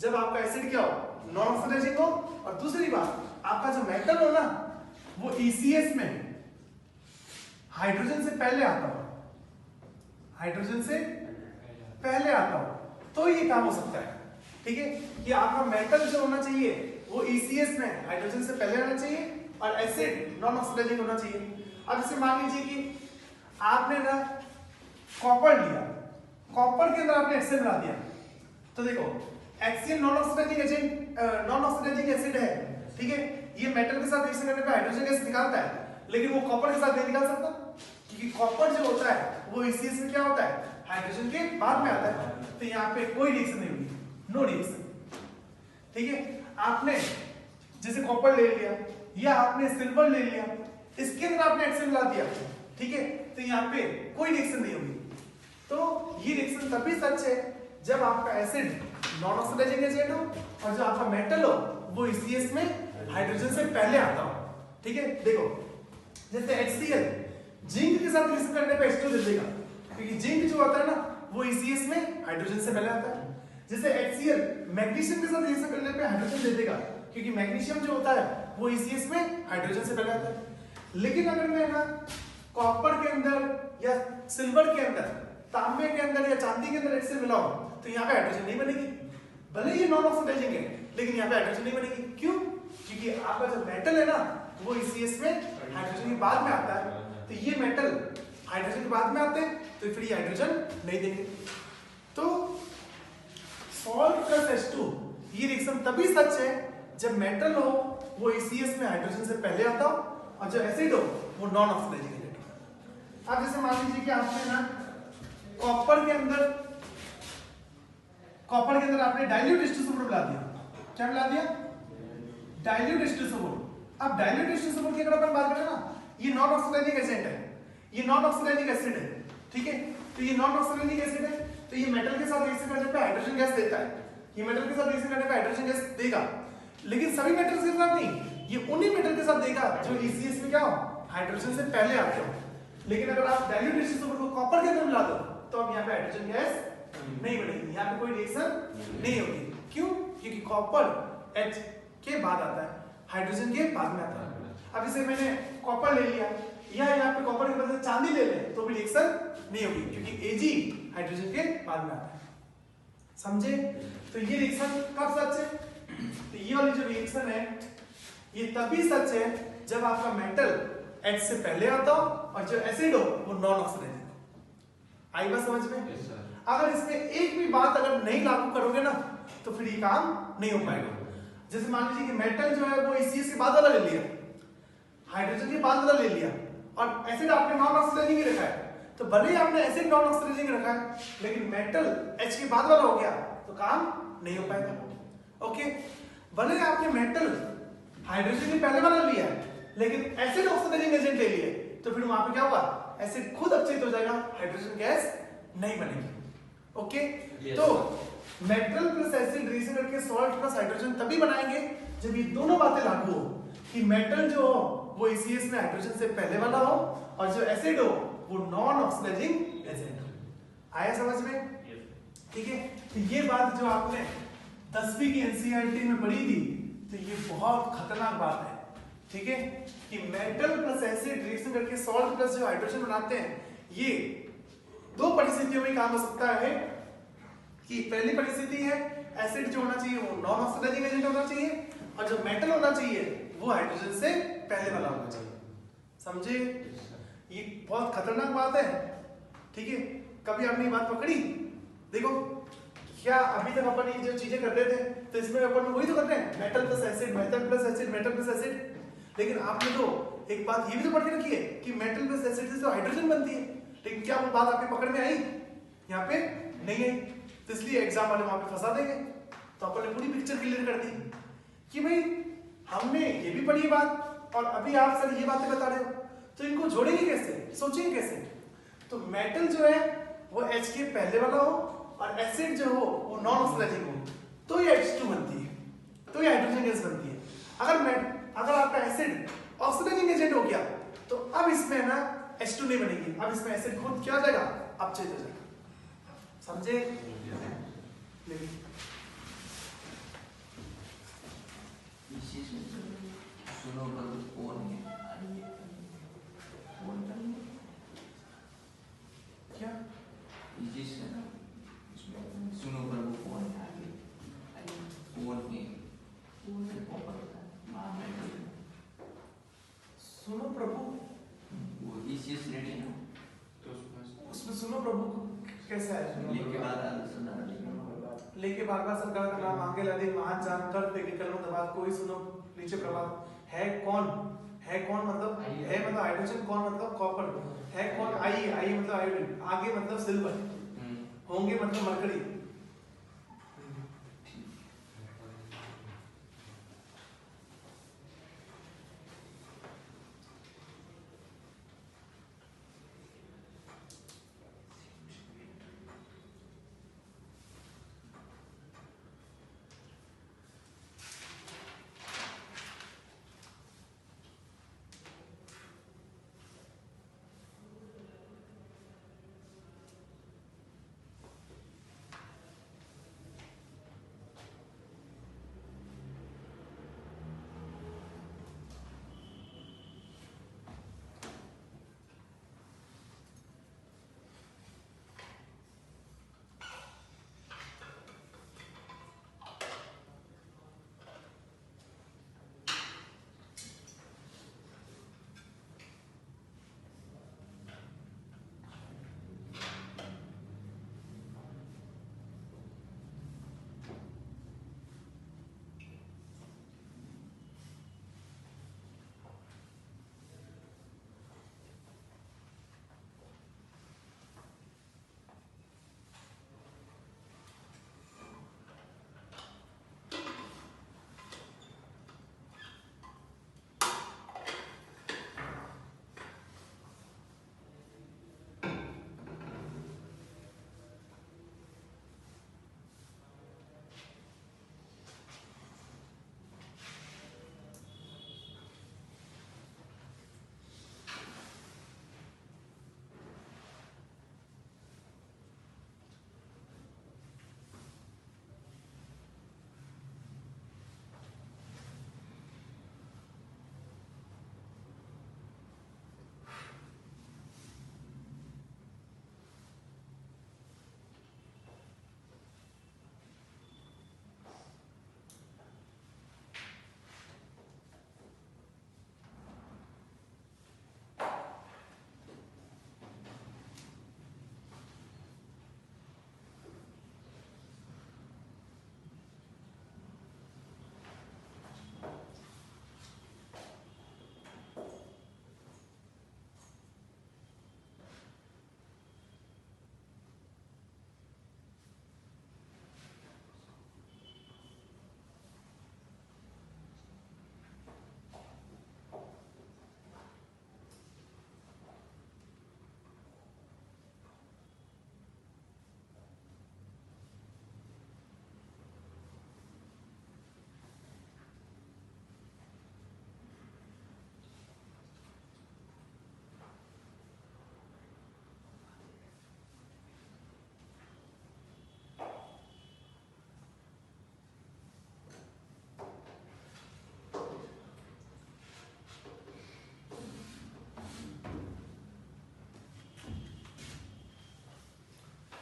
Speaker 1: जब आपका एसिड क्या हो नॉन ऑक्सीडाइजिंग हो, और दूसरी बात आपका जो मेटल हो ना वो ECS में हाइड्रोजन से पहले आता हो, हाइड्रोजन से पहले आता हो तो ये काम हो सकता है। ठीक है। कि आपका मेटल जो होना चाहिए वो ECS में हाइड्रोजन से पहले आना चाहिए और एसिड नॉन ऑक्सीडाइजिंग होना चाहिए। अब जैसे मान लीजिए कि आपने ना कॉपर लिया, कॉपर के अंदर आपने HCl मिला दिया तो देखो HCl non oxidising agent non oxidising acid है। ठीक है। ये मेटल के साथ रिएक्शन करने पे हाइड्रोजन गैस निकालता है लेकिन वो कॉपर के साथ नहीं निकाल सकता क्योंकि कॉपर जो होता है वो ECS में क्या होता है हाइड्रोजन के बाद में आता है। तो यहाँ पे कोई रिएक्शन नहीं होगी, नो रिएक्शन। ठीक है। आपने जैसे कॉपर ले लिया या आपने सिल्वर ले लिया, इसके अंदर आपने HCl मिला दिया, ठीक है, तो यहाँ पे कोई रिएक्शन नहीं होगी। तो ये रिएक्शन तभी सच है जब आपका एसिड नॉन ऑक्सीडाइजिंग एजेंट हो, और जो आपका मेटल हो वो ECS में हाइड्रोजन से पहले आता हो। ठीक है, देखो जैसे HCl जिंक के साथ रिएक्शन करने पे H2 दे देगा, क्योंकि जिंक जो होता है ना वो ECS में हाइड्रोजन से पहले आता है। जैसे HCl मैग्नीशियम के साथ रिएक्शन करने पे हाइड्रोजन दे देगा, क्योंकि मैग्नीशियम जो होता है वो ECS में हाइड्रोजन से पहले आता है। लेकिन अगर मैं ना कॉपर के अंदर या सिल्वर के अंदर, तांबे के अंदर या चांदी के अंदर HCl मिलाऊं तो यहाँ पे हाइड्रोजन नहीं बनेगी। भले ये नॉन ऑक्सीडाइजिंग है लेकिन यहाँ पे हाइड्रोजन नहीं बनेगी। क्यों? क्योंकि आपका जो मेटल है ना वो ECS में हाइड्रोजन के बाद में आता है, तो ये मेटल हाइड्रोजन के बाद में आते हैं तो फिर ये हाइड्रोजन नहीं देंगे। तो सॉल्ट प्लस H2 ये रिएक्शन तभी सच है जब मेटल हो वो ECS में हाइड्रोजन से पहले आता हो और जो एसिड हो वो नॉन ऑक्सीडाइजिंग एजेंट हो। अब जैसे मान लीजिए कि आपने ना कॉपर के अंदर आपने डाइल्यूट H2SO4 मिला दिया। क्या मिला दिया? Dilute H2SO4। अब डाइल्यूट H2SO4 की अगर अपन बात करें ना, ये नॉन ऑक्सीडाइजिंग एजेंट है, ये नॉन ऑक्सीडाइजिंग एसिड है। ठीक है, तो ये नॉन ऑक्सीडाइजिंग एसिड है तो ये मेटल के साथ रिएक्शन करने पे हाइड्रोजन गैस देता है, ये मेटल के साथ रिएक्शन करने पे हाइड्रोजन गैस देगा। लेकिन सभी मेटल्स के साथ नहीं, ये उन्हीं मेटल के साथ देगा जो ECS में क्या हो हाइड्रोजन से पहले आते हो। लेकिन अगर आप डाइल्यूट H2SO4 को कॉपर के अंदर मिला दो तो अब यहाँ पे हाइड्रोजन गैस नहीं बनेगी, यहाँ पे कोई रिएक्शन नहीं होगी। क्यों? क्योंकि कॉपर H के बाद आता है, हाइड्रोजन के बाद में आता है। अब इसे मैंने कॉपर ले लिया या यहाँ पे कॉपर के बदले चांदी ले लें तो भी रिएक्शन नहीं होगी, क्योंकि Ag हाइड्रोजन के बाद में आता है। समझे? तो ये रिएक्शन कब सच है? तो ये वाली जो रिएक्शन है ये तभी सच है जब आपका मेटल H से पहले आता हो और जो एसिड हो वो नॉन ऑक्सीडाइजिंग हो। आई बात समझ में? अगर इसमें एक भी बात अगर नहीं लागू करोगे ना तो फिर ये काम नहीं हो पाएगा। जैसे मान लीजिए कि मेटल जो है वो ECS के बाद वाला ले लिया, हाइड्रोजन के बाद वाला ले लिया और एसिड आपने नॉन ऑक्सीडाइजिंग ही रखा है, तो भले ही आपने एसिड नॉन ऑक्सीडाइजिंग रखा है लेकिन मेटल H के बाद वाला हो गया तो काम नहीं हो पाएगा। ओके, भले ही आपने मेटल हाइड्रोजन के पहले वाला लिया है लेकिन एसिड ऑक्सीडाइजिंग एजेंट ले लिया तो फिर वहां पे क्या होगा, एसिड खुद अपचयित हो जाएगा, हाइड्रोजन गैस नहीं बनेगी। ओके, तो मेटल प्लस एसिड रिएक्शन करके सॉल्ट प्लस हाइड्रोजन तभी बनाएंगे जब ये दोनों बातें लागू हो कि मेटल जो हो वो ECS में हाइड्रोजन से पहले वाला हो और जो एसिड हो वो नॉन ऑक्सीडाइजिंग एजेंट हो। आया समझ में? ठीक है, तो ये बात जो आपने 10वीं की NCERT में पढ़ी थी तो ये बहुत खतरनाक बात है। ठीक है, कि मेटल प्लस एसिड रिएक्शन करके सॉल्ट प्लस जो हाइड्रोजन बनाते हैं, ये दो परिस्थितियों में काम हो सकता है। कि पहली परिस्थिति है एसिड जो होना चाहिए वो नॉन ऑक्सीडाइजिंग एजेंट होना चाहिए और जो मेटल होना चाहिए वो हाइड्रोजन से पहले वाला होना चाहिए। समझे? ये बहुत खतरनाक बात है। ठीक है, कभी आपने ये बात पकड़ी? देखो क्या अभी तक अपन ये जो चीजें कर रहे थे तो इसमें अपन वही तो कर रहे हैं, metal plus acid, metal plus acid, metal plus acid. लेकिन आपने तो एक बात ये भी तो पढ़ के रखी है कि मेटल प्लस एसिड से तो हाइड्रोजन बनती है, लेकिन क्या वो बात आपके पकड़ में आई? यहाँ पे नहीं आई, तो इसलिए एग्जाम वाले वहां पे फंसा देंगे। तो अपन ने पूरी पिक्चर क्लियर कर दी कि भाई हमने ये भी पढ़ी बात और अभी आप सर ये बातें बता रहे हो, तो इनको जोड़ेंगे कैसे, सोचेंगे कैसे? तो मेटल जो है वो H के पहले वाला हो और एसिड जो हो वो नॉन ऑक्सीडाइजिंग हो तो ये H2 बनती है, तो ये हाइड्रोजन गैस बनती है। अगर आपका एसिड ऑक्सीडाइजिंग एजेंट हो गया तो अब इसमें ना H2 नहीं बनेगी, अब इसमें एसिड खुद क्या हो जाएगा, अपचयित हो जाएगा। समझे?
Speaker 2: सुनो प्रभु कौन है?
Speaker 1: क्या
Speaker 2: सुनो प्रभु कौन है? कौन है?
Speaker 1: सुनो प्रभु,
Speaker 2: वो ECS रेडी है
Speaker 1: तो उसमें सुनो प्रभु कैसा है?
Speaker 2: लेके बाद सुना
Speaker 1: लेके बार बार सरकार का नाम आगे ला दे, महान जानकर पे कलम दबा, कोई सुनो नीचे प्रभात। है कौन? है कौन मतलब है मतलब हाइड्रोजन, कौन मतलब कॉपर, है कौन आई मतलब आयोडीन, आगे मतलब सिल्वर, होंगे मतलब मरकरी।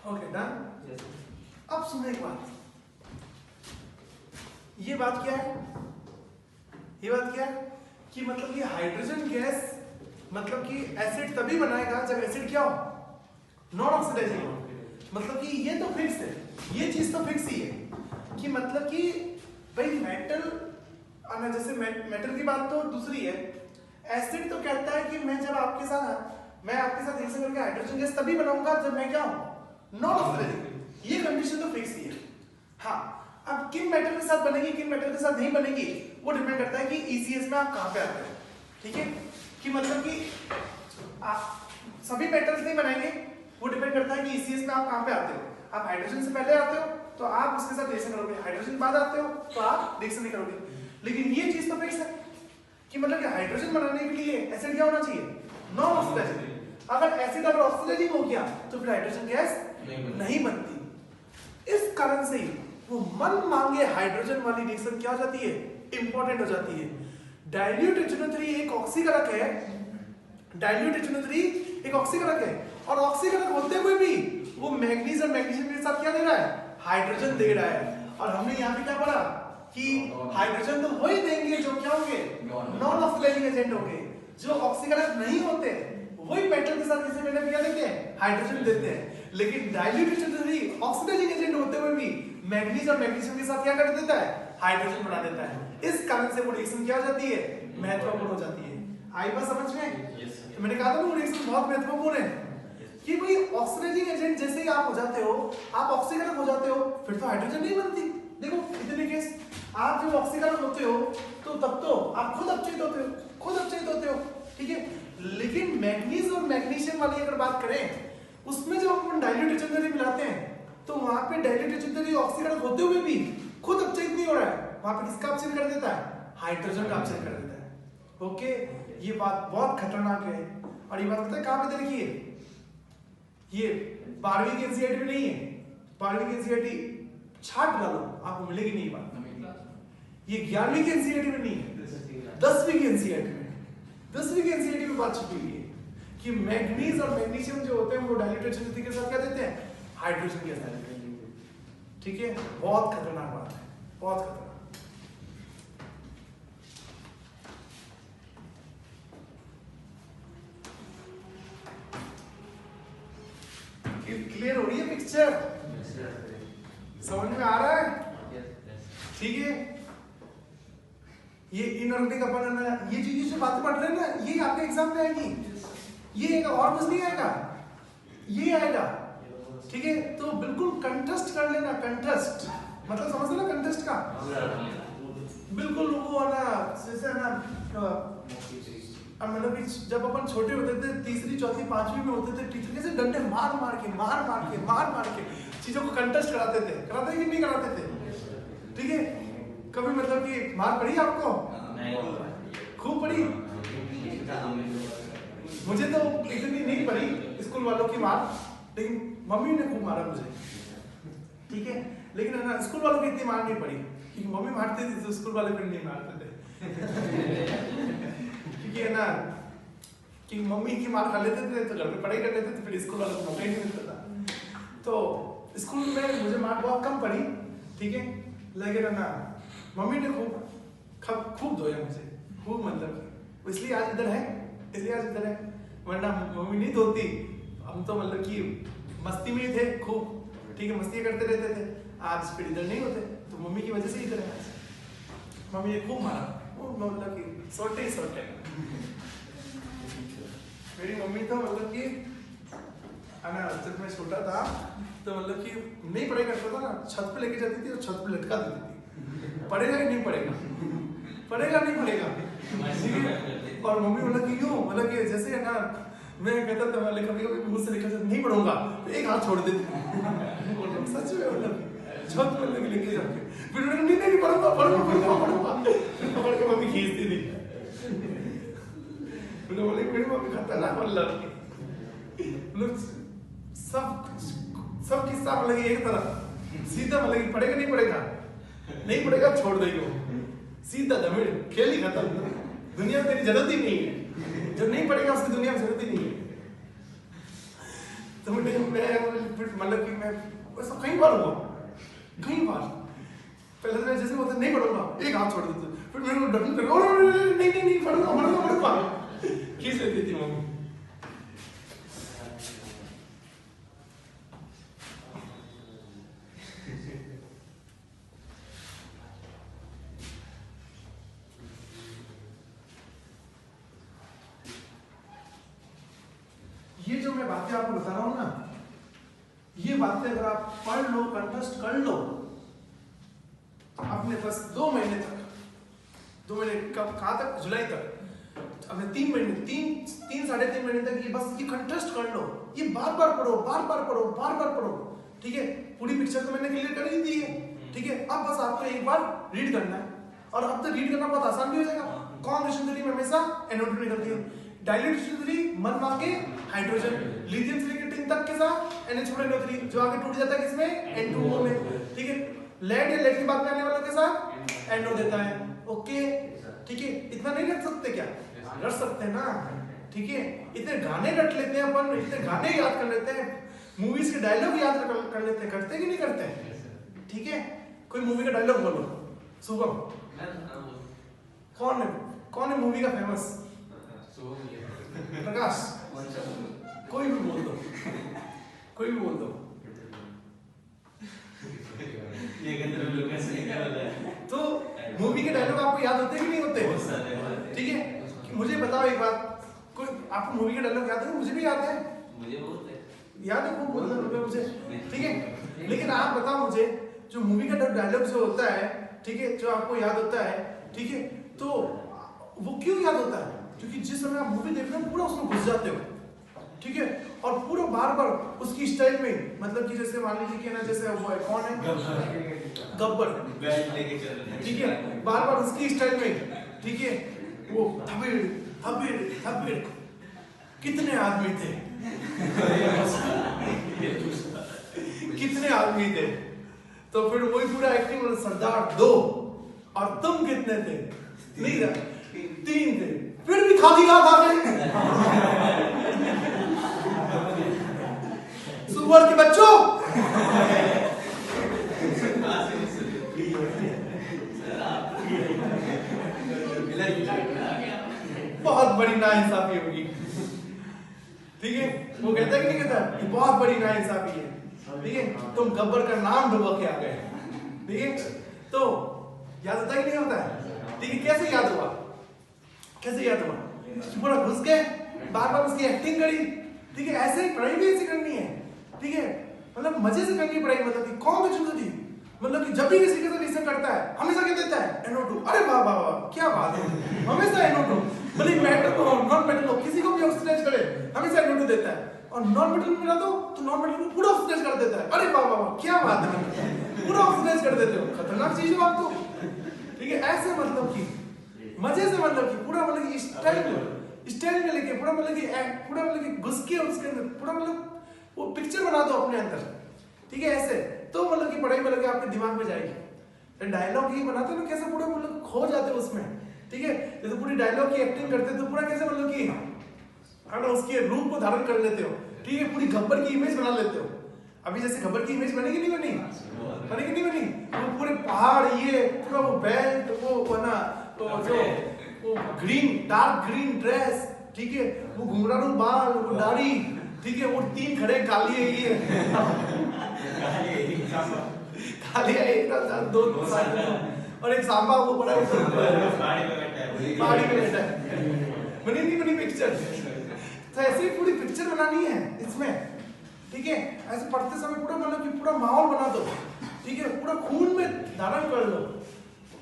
Speaker 1: Okay done.
Speaker 2: Yes.
Speaker 1: अब सुनो एक बात, ये बात क्या है, ये बात क्या है कि मतलब कि हाइड्रोजन गैस मतलब कि एसिड तभी बनाएगा जब एसिड क्या हो, नॉन ऑक्सीडाइजिंग हो। मतलब कि ये तो फिक्स है, ये चीज तो फिक्स ही है कि मतलब कि भाई मेटल आना, जैसे मेटल की बात तो दूसरी है। एसिड तो कहता है कि मैं जब आपके साथ रिएक्शन करके हाइड्रोजन गैस तभी बनाऊंगा जब मैं क्या हूं, नॉन ऑक्सीडाइजिंग। ये कंडीशन तो फिक्स ही है। हाँ, अब किन मेटल के साथ बनेगी किन मेटल के साथ नहीं बनेगी वो डिपेंड करता है कि ईसीएस में आप कहां पे आते हो। ठीक है, कि मतलब कि आप सभी मेटल्स नहीं बनाएंगे, वो डिपेंड करता है कि ईसीएस में आप कहां पे आते हो। आप हाइड्रोजन से पहले आते हो तो आप उसके साथ रिएक्शन करोगे, हाइड्रोजन बाद आते हो तो आप रिएक्शन नहीं करोगे। लेकिन ये चीज तो फिक्स है कि मतलब कि हाइड्रोजन बनाने के लिए एसिड क्या होना चाहिए, नॉन ऑक्सीडाइजिंग। अगर एसिड अगर ऑक्सीडाइजिंग हो गया तो फिर हाइड्रोजन गैस नहीं बनती। इस कारण से ही वो मन मांगे हाइड्रोजन वाली रिएक्शन क्या हो जाती है, इंपॉर्टेंट हो जाती है। डाइल्यूट HNO3 एक ऑक्सीकारक है, डाइल्यूट HNO3 एक ऑक्सीकारक है, और ऑक्सीकारक होते हुए भी वो मैग्नीज और मैग्नीशियम के साथ क्या दे रहा है, हाइड्रोजन दे रहा है। और हमने यहाँ पे क्या पढ़ा कि हाइड्रोजन तो वही देंगे जो क्या होंगे, नॉन ऑक्सीडाइजिंग एजेंट होंगे। जो ऑक्सीकारक नहीं होते वही मेटल के साथ किसी मेटल क्या देते हैं, हाइड्रोजन देते हैं। लेकिन डाइल्यूट HNO3 ऑक्सीडाइजिंग एजेंट होते हुए भी मैग्नीज और मैग्नीशियम के साथ क्या कर देता है, हाइड्रोजन बना देता है। इस कारण से वो रिएक्शन क्या हो जाती है, महत्वपूर्ण हो जाती है। आई बात समझ में? तो मैंने कहा था ना वो रिएक्शन बहुत महत्वपूर्ण है कि भाई ऑक्सीडाइजिंग एजेंट जैसे ही आप हो जाते हो, आप ऑक्सीकारक हो जाते हो, फिर तो हाइड्रोजन नहीं बनती। देखो इतने केस, आप जब ऑक्सीकारक होते हो तो तब तो आप खुद अपचयित होते हो, खुद अपचयित होते हो, ठीक है। लेकिन मैग्नीज और मैग्नीशियम वाली अगर बात करें, उसमें जब अपन डाइल्यूट HNO3 मिलाते हैं तो वहां पे डाइल्यूट HNO3 ऑक्सीकारक होते हुए भी खुद अपचयित नहीं हो रहा है, वहां पे किसका अपचयन कर देता है, हाइड्रोजन का अपचयन कर देता है। ओके, ये बात बहुत खतरनाक है। और ये बात पता है कहां पे देखिए, ये 12वीं की एनसीईआरटी में नहीं है, 12वीं की एनसीईआरटी छाट डालो आपको मिलेगी नहीं बात। ये 11वीं की एनसीईआरटी में नहीं है, 10वीं की एनसीईआरटी में, 10वीं की एनसीईआरटी में बात छुपी हुई है कि मैग्नीज और मैग्नीशियम जो होते हैं वो डाइल्यूट HNO3 के साथ क्या देते हैं, हाइड्रोजन के साथ देते हैं। ठीक है, बहुत खतरनाक बात है, बहुत खतरनाक। क्लियर हो रही है पिक्चर, समझ में आ रहा है? ठीक है, ये इनऑर्गेनिक अपन ये चीजें जो बातें पढ़ रहे हैं ना, ये आपके एग्जाम में आएगी, ये और कुछ नहीं आएगा, ये आएगा। ठीक है, तो बिल्कुल कंट्रास्ट कर लेना, कंट्रास्ट मतलब समझ लो कंट्रास्ट का, बिल्कुल वो ना जैसे ना मतलब कि जब अपन छोटे होते थे, तीसरी चौथी पांचवी में होते थे, टीचर कैसे डंडे मार मार के चीजों को कंटेस्ट कराते थे, कराते कि नहीं कराते थे? ठीक है, कभी मतलब कि मार पड़ी आपको? खूब पड़ी? मुझे तो इतनी नहीं पड़ी स्कूल वालों की मार, लेकिन मम्मी ने खूब मारा मुझे। ठीक है, लेकिन स्कूल वालों की इतनी मार नहीं पड़ी क्योंकि मम्मी मारती थी तो स्कूल वाले फिर नहीं मारते थे। क्योंकि है ना कि मम्मी की मार खा लेते थे तो घर में पढ़ाई कर लेते थे, फिर स्कूल वालों को मौका ही नहीं मिलता था। तो स्कूल में मुझे मार बहुत कम पड़ी, ठीक है, लेकिन है ना मम्मी ने खूब धोया मुझे, खूब मतलब इसलिए आज इधर है, इसलिए आज इधर है, वरना मम्मी नहीं धोती। हम तो मतलब कि मस्ती में ही थे खूब, ठीक है, मस्ती करते रहते थे। आज फिर इधर नहीं होते तो मम्मी की वजह से इधर है। मम्मी ने खूब मारा, मतलब कि सोटे ही सोटे। मेरी मम्मी तो मतलब कि जब मैं छोटा था तो मतलब कि नहीं पढ़ाई करता था ना, छत पे लेके जाती थी और छत पे लटका देती थी, पढ़ेगा कि नहीं पढ़ेगा, पढ़ेगा नहीं पढ़ेगा। और मम्मी मतलब कि यूं मतलब कि जैसे है ना मैं कहता था वाले कभी कभी मुझसे लिखा था नहीं पढ़ूंगा तो एक हाथ छोड़ देती सच में, मतलब छत पे लेके जाके फिर नहीं पढ़ूंगा पढ़ के मम्मी खींचती थी। बोले मेरी मम्मी खतरनाक मतलब सब किस्सा मतलब एक तरफ सीधा मतलब पढ़ेगा नहीं पढ़ेगा, नहीं पढ़ेगा छोड़ देगी वो, सीधा दमेड़ खेल ही खत्म, दुनिया में तेरी जरूरत ही नहीं है, जो नहीं पढ़ेगा उसकी दुनिया में जरूरत ही नहीं है। तो मैं फिर मतलब कि मैं ऐसा कई बार हुआ, कई बार। पहले तो मैं जैसे बोलते नहीं पढ़ूंगा, एक हाथ छोड़ देते, फिर मेरे को डरने लगा, नहीं पढ़ूंगा, खींच लेती थी मम्मी। ये जो मैं बातें आपको बता रहा हूं ना, ये बातें अगर आप पढ़ लो, कंटेस्ट कर लो अपने, बस 2 महीने तक, 2 महीने कब कहाँ तक, जुलाई तक, अपने 3 महीने, 3-3.5 महीने तक ये बस ये कंटेस्ट कर लो, ये बार बार पढ़ो, बार बार पढ़ो, ठीक है। पूरी पिक्चर तो मैंने क्लियर कर ही दी है, ठीक है। अब बस आपको एक बार रीड करना है, और अब तो रीड करना बहुत आसान भी हो जाएगा। कौन रिश्तेदारी में हमेशा NO2 निकलती है, डाइल्यूट रिश्तेदारी मन मांगे हाइड्रोजन, लिथियम से लेकर टिन तक के साथ NH4NO3 जो आगे टूट जाता है किसमें, N2O में, ठीक है। लेड या लेड की बात में आने वालों के साथ NO देता है, ओके, ठीक है। इतना नहीं रख सकते क्या, रख सकते हैं ना, ठीक है। इतने गाने रट लेते हैं अपन, इतने गाने याद कर लेते हैं, मूवीज के डायलॉग याद कर लेते हैं, करते कि नहीं करते, ठीक है। कोई मूवी का डायलॉग बोलो, शुभम, कौन है मूवी का फेमस, प्रकाश, कोई भी बोल दो, कोई भी बोल दो। तो मूवी के डायलॉग आपको याद होते कि नहीं होते, ठीक है। मुझे बताओ एक बात, कोई आपको मूवी के डायलॉग याद है, मुझे भी याद है,
Speaker 2: मुझे बहुत
Speaker 1: याद है, खूब बोल रहे मुझे, ठीक है। लेकिन आप बताओ मुझे, जो मूवी का डायलॉग जो होता है, ठीक है, जो आपको याद होता है, ठीक है, तो वो क्यों याद होता है, क्योंकि जिस समय आप मूवी देख रहे हो पूरा उसमें घुस जाते हो, ठीक है। और पूरा बार बार उसकी स्टाइल में, मतलब कि जैसे मान लीजिए कि ना, जैसे वो है, कौन है, गब्बर, ठीक है, बार बार उसकी स्टाइल में, ठीक है, वो धबीर कितने आदमी थे, कितने आदमी थे, तो फिर वही पूरा एक्टिंग, सरदार 2, और तुम कितने थे, नहीं रहा 3 थे, फिर भी खाली हाथ आ गए, सुअर के बच्चों। बहुत बड़ी नाइंसाफी होगी, ठीक है। वो कहता है कि नहीं कहता, ये बहुत बड़ी नाइंसाफी है, ठीक है। तुम गब्बर का नाम डुबा के आ गए, ठीक है। तो याद होता है कि नहीं होता है, ठीक है। कैसे याद हुआ, पूरा घुस गए, बार बार उसकी एक्टिंग करी, ठीक है। ऐसे ही पढ़ाई भी ऐसी करनी है, ठीक है, मतलब मजे से करनी पड़ेगी, मतलब कि कौन सी, मतलब कि जब भी किसी के साथ रिलेशन करता है हमेशा क्या देता है, NO2, अरे वाह वाह वाह क्या बात है, हमेशा NO2, मतलब मेटल हो नॉन मेटल हो, किसी को भी ऑक्सीडाइज करे हमेशा NO2 देता है, और नॉन मेटल में मिला दो तो नॉन मेटल को पूरा ऑक्सीडाइज कर देता है, अरे वाह वाह वाह क्या बात है, पूरा ऑक्सीडाइज कर देते हो, खतरनाक चीज हो आप तो, ठीक है। ऐसे मतलब कि मजे से, मतलब कि पूरा, मतलब कि स्टाइल में लेके पूरा, मतलब कि घुस के उसके अंदर पूरा, मतलब वो पिक्चर बना दो अपने अंदर, ठीक है। ऐसे तो मतलब कि पढ़ाई, मतलब कि आपके दिमाग में जाएगी। डायलॉग ये बनाते हो ना, कैसे पूरा मतलब खो जाते हो उसमें, ठीक है। जैसे पूरी डायलॉग की एक्टिंग करते तो पूरा कैसे, मतलब कि है ना, उसके रूप को धारण कर लेते हो, ठीक है। पूरी गब्बर की इमेज बना लेते हो। अभी जैसे गब्बर की इमेज बनेगी नहीं बनी, वो पूरे पहाड़, ये पूरा वो बेल्ट, वो ना, तो जो वो डार्क ग्रीन ड्रेस, ठीक है, वो घुंघरालू बाल, वो दाढ़ी, ठीक है, वो 3 खड़े काली है, ये काली है, एक दो और एक सांबा, वो बड़ा पहाड़ी पे बैठा है, बनी पिक्चर। तो ऐसे ही पूरी पिक्चर बनानी है इसमें, ठीक है। ऐसे पढ़ते समय पूरा, मतलब कि पूरा माहौल बना दो, ठीक है, पूरा खून में धारण कर लो,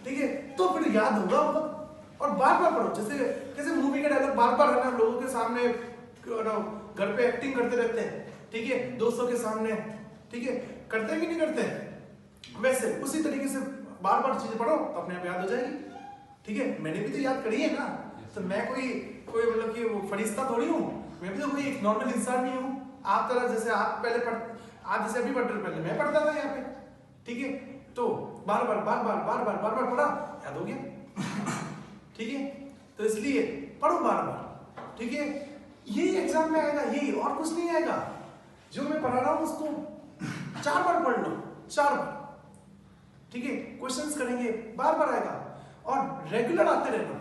Speaker 1: ठीक है। तो फिर याद होगा, और बार बार पढ़ो, जैसे मूवी का डायलॉग बार बार, है ना, लोगों के सामने, घर पे एक्टिंग करते रहते हैं, ठीक है, दोस्तों के सामने, ठीक है, करते हैं कि नहीं करते, वैसे उसी तरीके से बार बार चीजें पढ़ो तो अपने आप याद हो जाएगी, ठीक है। मैंने भी तो याद करी है ना, तो मैं कोई मतलब कि वो फरिश्ता थोड़ी हूँ, मैं भी तो कोई एक नॉर्मल इंसान नहीं हूँ। आप तरह जैसे आप जैसे अभी पढ़ रहे, पहले मैं पढ़ता था यहाँ पे, ठीक है। तो बार बार पढ़ा, याद हो गया, ठीक है। तो इसलिए पढ़ो बार बार, ठीक है। यही एग्जाम में आएगा, यही, और कुछ नहीं आएगा, जो मैं पढ़ा रहा हूँ उसको 4 बार पढ़ लो, 4 बार, ठीक है। क्वेश्चंस करेंगे, बार बार आएगा, और रेगुलर आते रहना,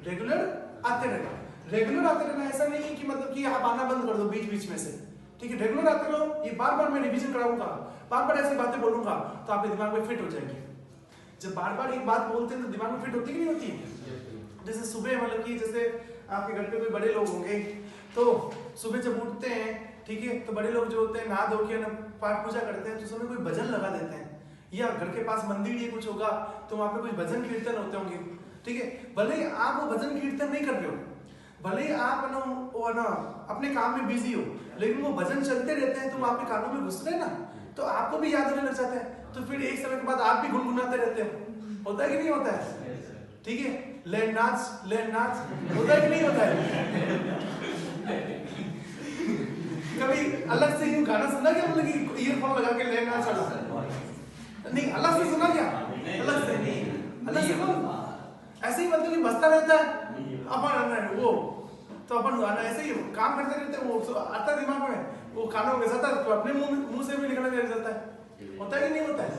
Speaker 1: रेगुलर आते रहना। रेगुलर आते रहना ऐसा नहीं है कि मतलब कि आप आना बंद कर दो बीच बीच में से, ठीक है। रेगुलर आते रहो, ये बार बार मैं रिवीजन कराऊंगा, बार बार ऐसी बातें बोलूंगा तो आपके दिमाग में फिट हो जाएगी। जब बार बार एक बात बोलते हैं तो दिमाग में फिट होती कि नहीं होती। जैसे सुबह मतलब कि जैसे आपके घर पे कोई बड़े लोग होंगे तो सुबह जब उठते हैं, ठीक है, तो बड़े लोग जो होते हैं नहा धो के पाठ पूजा करते हैं तो उसमें कोई भजन लगा देते हैं, या घर के पास मंदिर ये कुछ होगा तो वहां पे कोई भजन कीर्तन होते होंगे, ठीक है। भले ही आप वो भजन कीर्तन नहीं कर रहे हो, भले ही आप ना अपने काम में बिजी हो, लेकिन वो भजन चलते रहते हैं तो वो आपके कानों में घुस रहे हैं ना, तो आपको भी याद होने लग जाता है, तो फिर एक समय के बाद आप भी गुनगुनाते रहते हो। होता है कि नहीं होता है, ठीक है। ले नाच होता है कि नहीं होता है। कभी अलग से यूं गाना सुना क्या, मतलब कि ईयरफोन लगा के ले नाच चला नहीं, अलग से सुना क्या, अलग से ऐसे ही मतलब कि बजता रहता है अपन वो, तो अपन गाना ऐसे ही काम करते रहते वो आता दिमाग में, वो कानों में जाता है तो अपने मुंह से भी निकलने लग जाता है। होता है कि नहीं होता है,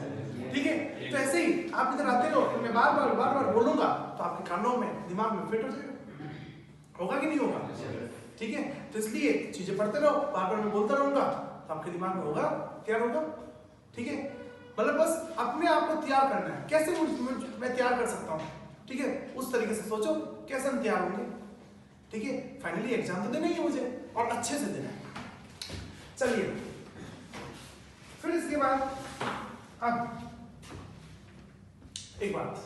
Speaker 1: ठीक है। तो ऐसे ही आप इधर आते रहो, मैं बार बार बोलूंगा तो आपके कानों में दिमाग में फिट हो जाएगा, होगा कि नहीं होगा, ठीक है। तो इसलिए चीजें पढ़ते रहो, बार बार मैं बोलता रहूंगा तो आपके दिमाग में होगा, क्या होगा, ठीक है। मतलब बस अपने आप को तैयार करना है, कैसे मैं तैयार कर सकता हूँ, ठीक है। उस तरीके से सोचो कैसे हम तैयार होंगे, ठीक है। फाइनली एग्जाम तो देना ही है मुझे, और अच्छे से देना है। चलिए फिर इसके बाद अब एक बात,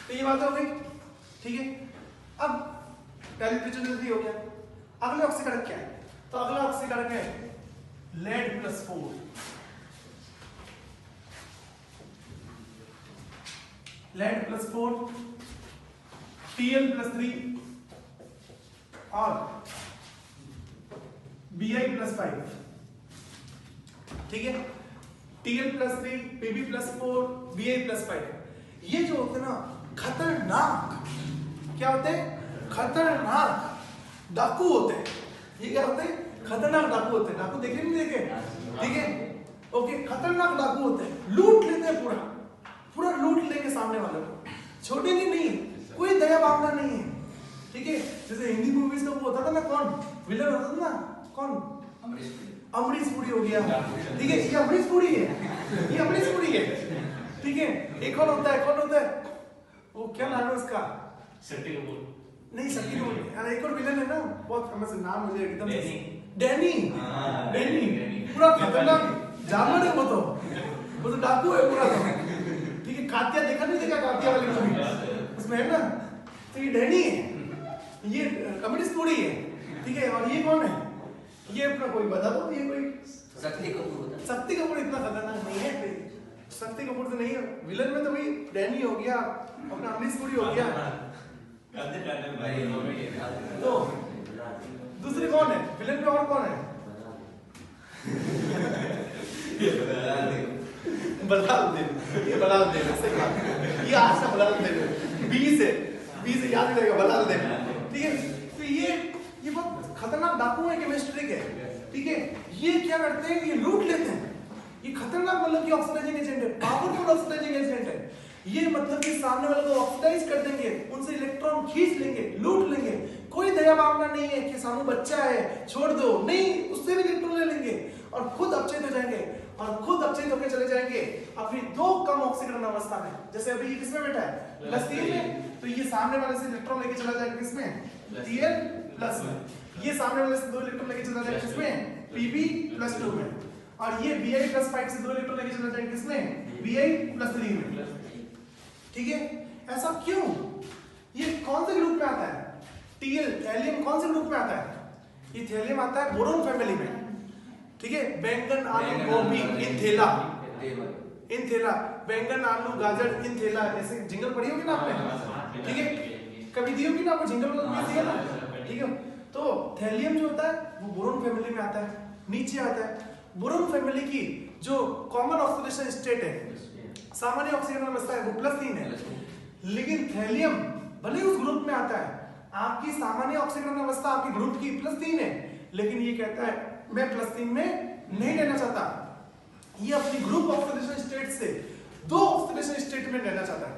Speaker 1: तो ये बात हो गई, ठीक है। अब पहले प्रिचुलरी हो गया, अगले ऑक्सीकारक क्या है, तो अगला ऑक्सीकारक है लेड +4, लेड +4, Tl+3 और Bi+5, ठीक है। Tl+3, Pb+4, Bi+5, ये जो होते हैं ना खतरनाक, क्या होते हैं, खतरनाक डाकू होते हैं। ये क्या होते हैं, खतरनाक डाकू होते हैं। डाकू देखे नहीं देखे, ठीक है, ओके। खतरनाक डाकू होते हैं, लूट लेते हैं, पूरा लूट लेंगे सामने वाले को, छोड़ेंगे नहीं, कोई दया भावना नहीं है, ठीक है। जैसे हिंदी मूवीज में वो होता था ना, कौन विलन होता था ना, कौन, अमरीश पुरी हो गया, ठीक है, ये अमरीश पुरी है, ये अमरीश पुरी है, ठीक है। एक कौन होता है, वो क्या नाम है उसका,
Speaker 3: शक्ति कपूर,
Speaker 1: नहीं शक्ति कपूर, अरे एक और विलन है ना, बहुत फेमस नाम मुझे एकदम, डैनी, पूरा खतरनाक जानवर है वो तो डाकू है पूरा, तो ठीक है। कातिया देखा नहीं देखा, कातिया वाली मूवी उसमें है ना, तो ये डैनी है, ये कम्युनिस्ट पुरी है, ठीक है। और ये कौन है, ये अपना कोई बता दो, ये कोई
Speaker 2: शक्ति कपूर होता है।
Speaker 1: शक्ति कपूर इतना खतरनाक नहीं है, शक्ति कपूर तो नहीं है विलन में, तो भाई डैनी हो गया, अपना अमरीश पुरी हो गया, तो दूसरे कौन है विलन में, और कौन है, बलालदेव, ये बलालदेव सही बात, ये आज का बलालदेव, बी से याद रहेगा बलालदेव, ठीक है। तो ये बहुत खतरनाक डाकू है, केमिस्ट्री के, ठीक है। ये क्या करते हैं, ये लूट लेते हैं, ये खतरनाक मतलब कि ऑक्सीडाइजिंग एजेंट है, पावरफुल ऑक्सीडाइजिंग एजेंट है। ये मतलब कि सामने वाले को ऑक्सीडाइज कर देंगे, उनसे इलेक्ट्रॉन खींच लेंगे, लूट लेंगे, कोई दया भावना नहीं है कि सामू बच्चा है छोड़ दो, नहीं, उससे भी इलेक्ट्रॉन ले लेंगे और खुद अपचेत हो जाएंगे, और खुद अपचेत होकर चले जाएंगे अपनी 2 कम ऑक्सीकरण अवस्था में। जैसे अभी ये किसमें बैठा है, +3 में, तो ये सामने वाले से इलेक्ट्रॉन लेके चला जाएगा किसमें, Tl+ में, ये सामने वाले से 2 इलेक्ट्रॉन लेके चला जाएगा किसमें, Pb+2 में, और ये Bi+5 से 2 इलेक्ट्रॉन लेके चला जाएगा किसमें, Bi+3 में, ठीक है। ऐसा क्यों, ये कौन से ग्रुप में आता है, थैलियम कौन से ग्रुप में आता है, ये थैलियम आता है बोरोन फैमिली में, ठीक है। बैंगन आलू गोभी इनथेला, बैंगन आलू गाजर इनथेला, ऐसे जिंगल पढ़ी होगी ना आपने, ठीक है, कभी दी होगी ना आपको जिंगल दिया ना, ठीक है। तो थैलियम जो होता है वो बोरोन फैमिली में आता है, नीचे आता है। बोरोन फैमिली की जो कॉमन ऑक्सीडेशन स्टेट है, सामान्य ऑक्सीजन अवस्था है, वो +3 है, लेकिन थैलियम भले उस ग्रुप में आता है, आपकी सामान्य ऑक्सीजन अवस्था आपके ग्रुप की +3 है, लेकिन ये कहता है मैं +3 में नहीं रहना चाहता। ये अपनी ग्रुप ऑक्सीडेशन स्टेट से 2 ऑक्सीडेशन स्टेट में रहना चाहता है,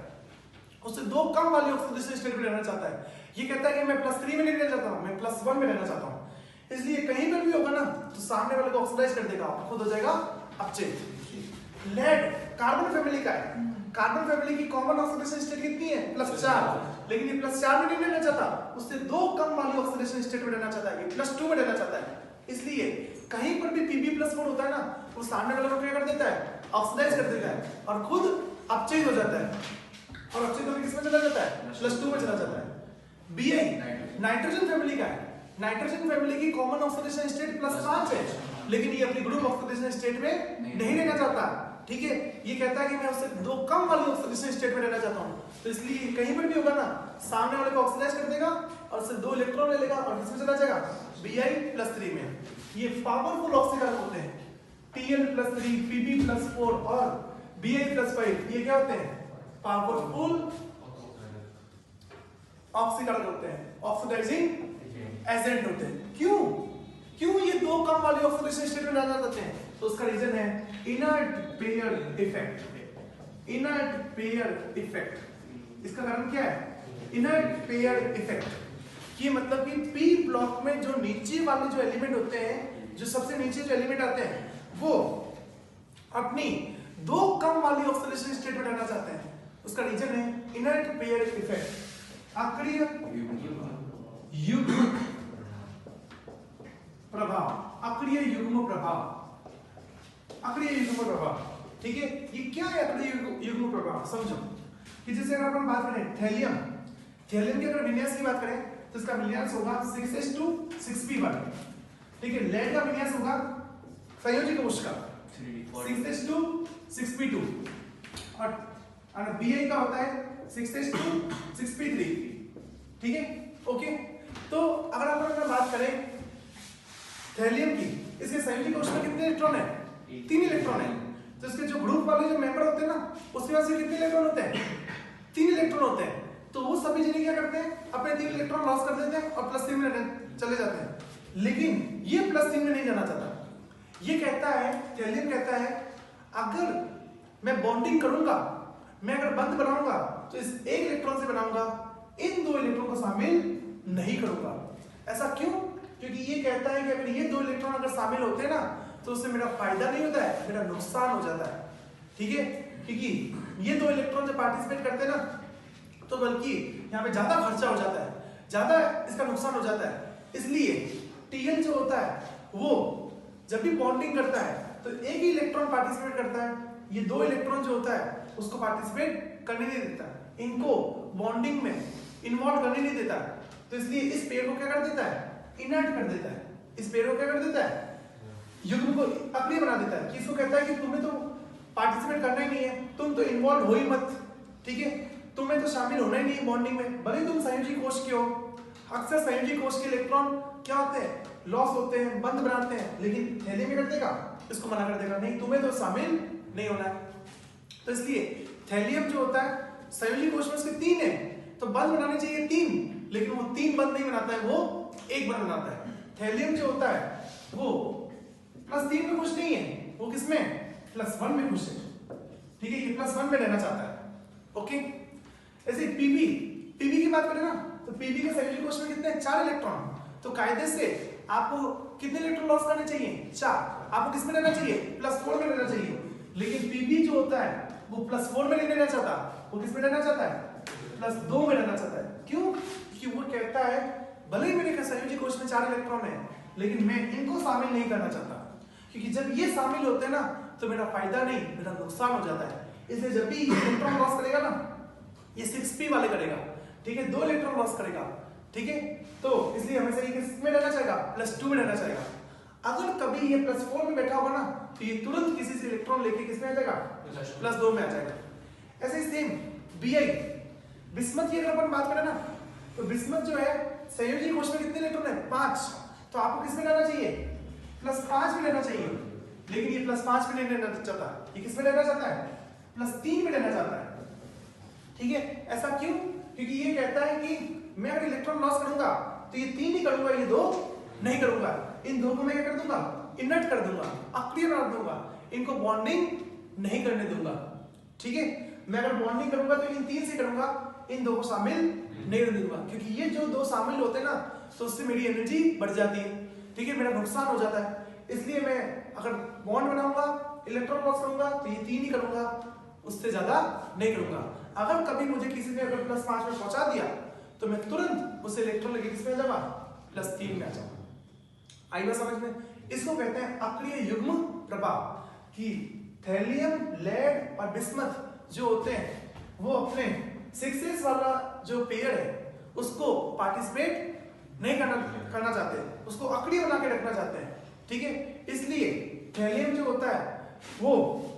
Speaker 1: उससे 2 कम वाली ऑक्सीडेशन स्टेट में रहना चाहता है। ये कहता है कि मैं +3 में नहीं रहना चाहता हूं, मैं +1 में रहना चाहता हूं। इसलिए कहीं पर भी होगा ना तो सामने वाले को ऑक्सीडाइज कर देगा, खुद हो जाएगा अपचयित। लेड कार्बन फैमिली का है, कार्बन फैमिली की कॉमन ऑक्सीडेशन स्टेट कितनी है +4, लेकिन ये +4 में नहीं रहना चाहता, उससे 2 कम वाली ऑक्सीडेशन स्टेट में रहना चाहता है, ये +2 में रहना चाहता है। इसलिए कहीं पर भी Pb+4 होता है ना, वो सामने वाले को क्या कर देता है, ऑक्सीडाइज कर देता है और खुद अपचयित हो जाता है, और अपचयित होकर किसमें चला जाता है, +2 में चला जाता है। Bi नाइट्रोजन फैमिली का है, नाइट्रोजन फैमिली की कॉमन ऑक्सीडेशन स्टेट +5 है, लेकिन ये अपनी ग्रुप ऑक्सीडेशन स्टेट में नहीं रहना चाहता, ठीक है। ये कहता है कि मैं उससे 2 कम वाली ऑक्सीडेशन स्टेट में रहना चाहता हूं, तो इसलिए कहीं पर भी होगा ना सामने वाले को ऑक्सीडाइज कर देगा और उससे 2 इलेक्ट्रॉन ले लेगा और किसमें चला जाएगा, Bi+3 में। ये पावरफुल ऑक्सीकरण होते हैं, Tl+3, Pb+4 और Bi+5, ये क्या होते हैं, पावरफुल ऑक्सीकरण होते हैं, ऑक्सीडाइजिंग एजेंट होते हैं। क्यों ये 2 कम वाली ऑक्सीडेशन स्टेट में रहना चाहते हैं, तो उसका रीजन है inert pair effect. Inert pair effect, इसका कारण क्या है, इनर्ट पेयर इफेक्ट। ये मतलब कि पी ब्लॉक में जो नीचे वाले जो एलिमेंट होते हैं, जो सबसे नीचे जो एलिमेंट आते हैं, वो अपनी 2 कम वाली ऑक्सीडेशन स्टेट में रहना चाहते हैं। उसका रीजन है इनर्ट पेयर इफेक्ट, अक्रिय युग्म प्रभाव, अक्रिय युग्म प्रभाव, अक्रिय युग्म प्रभाव, ठीक है। ये क्या है अक्रिय युग्म प्रभाव, समझो कि जैसे अगर अपन बात करें थैलियम, थैलियम के अगर विन्यास की बात करें तो इसका विन्यास होगा 6s2 6p1, ठीक है। लेड का विन्यास होगा संयोजी कोश का 6s2 6p2 और Bi का होता है 6s2 6p3, ठीक है, ओके। तो अगर अपन बात करें थैलियम की, इसके संयोजी कोश में कितने इलेक्ट्रॉन है, 3 इलेक्ट्रॉन है। तो इसके जो ग्रुप वाले जो मेंबर होते हैं ना, उसके पास कितने इलेक्ट्रॉन होते हैं, 3 इलेक्ट्रॉन होते हैं। तो वो सभी जने क्या करते हैं, अपने 3 इलेक्ट्रॉन लॉस कर देते हैं और +3 में चले जाते हैं। लेकिन ये +3 में नहीं जाना चाहता। ये कहता है, थैलियम कहता है, अगर मैं बॉन्डिंग करूंगा, मैं अगर बंध बनाऊंगा तो इस 1 इलेक्ट्रॉन से बनाऊंगा, इन 2 इलेक्ट्रॉन को शामिल नहीं करूंगा। ऐसा क्यों, क्योंकि ये कहता है कि अगर ये 2 इलेक्ट्रॉन अगर शामिल होते हैं ना तो उससे मेरा फायदा नहीं होता है, मेरा नुकसान हो जाता है, ठीक है। क्योंकि ये 2 इलेक्ट्रॉन जब पार्टिसिपेट करते हैं ना तो बल्कि यहाँ पे ज्यादा खर्चा हो जाता है, ज्यादा इसका नुकसान हो जाता है। इसलिए Tl जो होता है वो जब भी बॉन्डिंग करता है तो एक ही इलेक्ट्रॉन पार्टिसिपेट करता है, ये 2 इलेक्ट्रॉन जो होता है उसको पार्टिसिपेट करने नहीं देता, इनको बॉन्डिंग में इन्वॉल्व करने नहीं देता। तो इसलिए इस पेयर को क्या कर देता है, इनर्ट कर देता है। इस पेयर को क्या कर देता है, युग्म को अक्रिय बना देता है, कि इसको कहता है कि तुम्हें तो पार्टिसिपेट करना ही नहीं है, तुम तो इन्वॉल्व हो ही मत, ठीक है, तुम्हें तो शामिल होना ही नहीं है बॉन्डिंग में, भले तुम संयोजी कोश के हो। अक्सर संयोजी कोश के इलेक्ट्रॉन क्या होते हैं, लॉस होते हैं, बंध बनाते हैं, लेकिन थैलियम कर देगा, इसको मना कर देगा, नहीं तुम्हें तो शामिल नहीं होना है। तो इसलिए थैलियम जो होता है संयोजी कोश में उसके 3 है, तो बंध बनाने चाहिए 3, लेकिन वो 3 बंध नहीं बनाता है, वो 1 बंध बनाता है। थैलियम जो होता है वो +3 में खुश नहीं है, वो किसमें, +1 में खुश है, ठीक है, ये +1 में रहना चाहता है, ओके। ऐसे पीबी की बात करें ना तो पीबी के संयोजी कोश में कितने, 4 इलेक्ट्रॉन। तो कायदे से आपको कितने इलेक्ट्रॉन लॉस करने चाहिए, 4। आपको किसमें रहना चाहिए, +4 में रहना चाहिए। लेकिन पीबी जो होता है वो +4 में नहीं रहना चाहता, वो किसमें रहना चाहता है, +2 में रहना चाहता है। क्यों, क्योंकि वो कहता है भले ही मेरे संयोजी कोश में 4 इलेक्ट्रॉन है, लेकिन मैं इनको शामिल नहीं करना चाहता, क्योंकि जब ये शामिल होते हैं ना तो मेरा फायदा नहीं, मेरा नुकसान हो जाता है। इसलिए जब भी ये इलेक्ट्रॉन लॉस करेगा ना, ये 6p वाले करेगा, ठीक है, 2 इलेक्ट्रॉन लॉस करेगा, ठीक है। तो इसलिए हमेशा ये किसमें रहना चाहेगा, +2 में रहना चाहेगा। अगर कभी ये +4 में बैठा होगा ना तो ये तुरंत किसी से इलेक्ट्रॉन लेके किसमें आ जाएगा, +2 में आ जाएगा। ऐसे ही सेम Bi, बिस्मथ की अगर अपन बात करें ना तो बिस्मथ जो है संयोजी कोश में कितने इलेक्ट्रॉन है, 5। तो आपको किसमें रहना चाहिए, +5 में रहना चाहिए, लेकिन ये +5 में नहीं रहना चाहता, ये किसमें रहना चाहता है, +3 में रहना चाहता है, ठीक है। ऐसा क्यों, क्योंकि ये कहता है कि मैं अगर इलेक्ट्रॉन लॉस करूंगा तो ये 3 ही करूंगा, ये 2 नहीं करूंगा। इन दो को मैं क्या कर दूंगा, इनर्ट कर दूंगा, अक्रिय बना दूंगा, इनको बॉन्डिंग नहीं करने दूंगा। ठीक है, मैं अगर बॉन्डिंग करूंगा तो इन तीन से करूंगा, इन दो को शामिल नहीं करने दूंगा, क्योंकि ये जो दो शामिल होते हैं ना तो उससे मेरी एनर्जी बढ़ जाती है। ठीक है, मेरा नुकसान हो जाता है। इसलिए मैं अगर बॉन्ड बनाऊंगा, इलेक्ट्रॉन क्रॉस करूंगा तो ये तीन ही करूंगा, उससे ज्यादा नहीं करूंगा। अगर कभी मुझे किसी ने अगर +5 में पहुंचा दिया तो मैं तुरंत उसे इलेक्ट्रॉन लेके किसमें आ जाऊंगा, +3 में आ जाऊंगा। आई बात समझ में? इसको कहते हैं अक्रिय युग्म प्रभाव, कि थैलियम, लेड और बिस्मथ जो होते हैं वो अपने 6s वाला जो पेयर है उसको पार्टिसिपेट नहीं करना चाहते, उसको अक्रिय बना के रखना चाहते हैं। ठीक है, इसलिए थैलियम जो होता है वो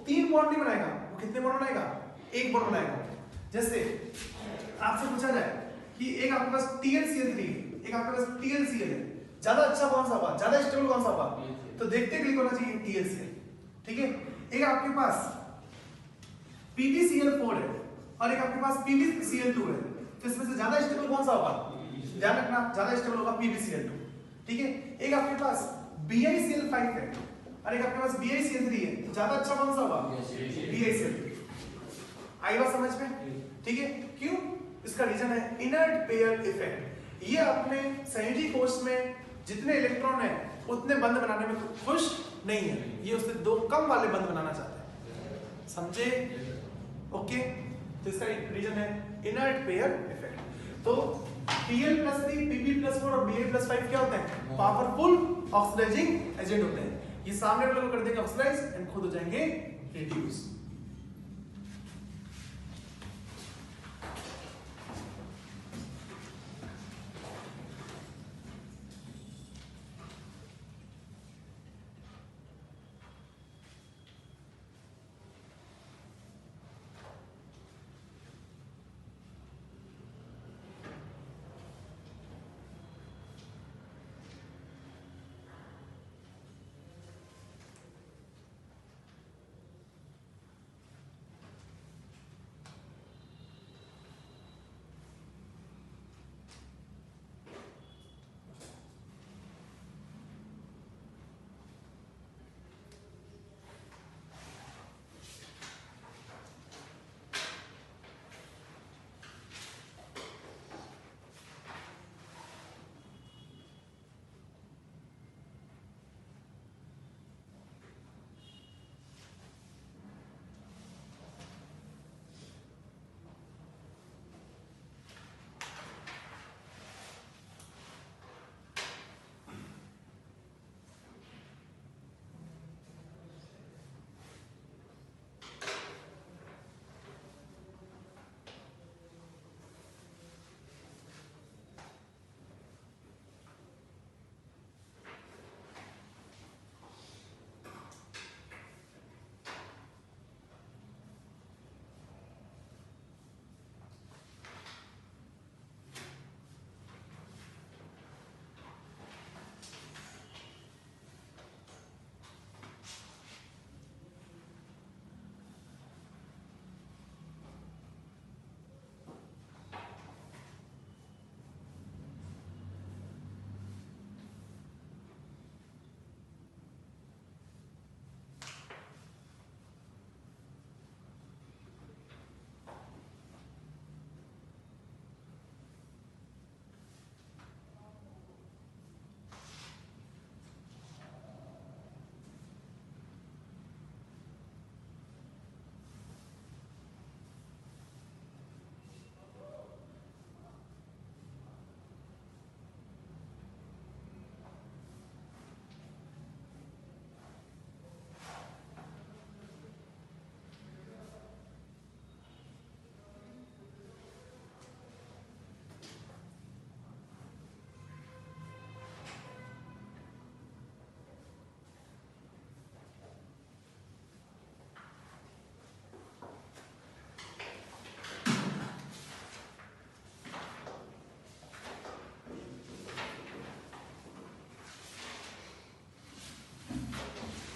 Speaker 1: 3 बॉन्ड नहीं बनाएगा, वो कितने बॉन्ड बनाएगा, 1 बॉन्ड बनाएगा। जैसे आपसे पूछा जाए कि एक आपके पास TlCl3 है, एक आपके पास TlCl है, ज्यादा अच्छा कौन सा होगा, ज्यादा स्टेबल कौन सा होगा, तो देखते क्लिक होना चाहिए TlCl। ठीक है, एक आपके पास PbCl4 है और एक आपके पास PbCl2 है, तो इसमें से ज्यादा स्टेबल कौन सा होगा, ध्यान रखना, ज्यादा स्टेबल होगा PbCl2। ठीक है, एक आपके पास BiCl5 है और एक आपके पास BiCl3 है, तो ज्यादा अच्छा कौन सा होगा, BiCl3। आई बात समझ में? ठीक है, क्यों? इसका रीजन है इनर्ट पेयर इफेक्ट। ये अपने संयोजी कोष में जितने इलेक्ट्रॉन है उतने बंद बनाने में खुश नहीं है, ये उससे 2 कम वाले बंद बनाना चाहते हैं। समझे? ओके, तो इसका रीजन है इनर्ट पेयर इफेक्ट। तो Pl+3, Pb+4 और Ba+5 क्या होते हैं, पावरफुल ऑक्सीडाइजिंग एजेंट होते हैं। ये सामने वाले को कर देंगे ऑक्सीडाइज एंड खुद हो जाएंगे रिड्यूस।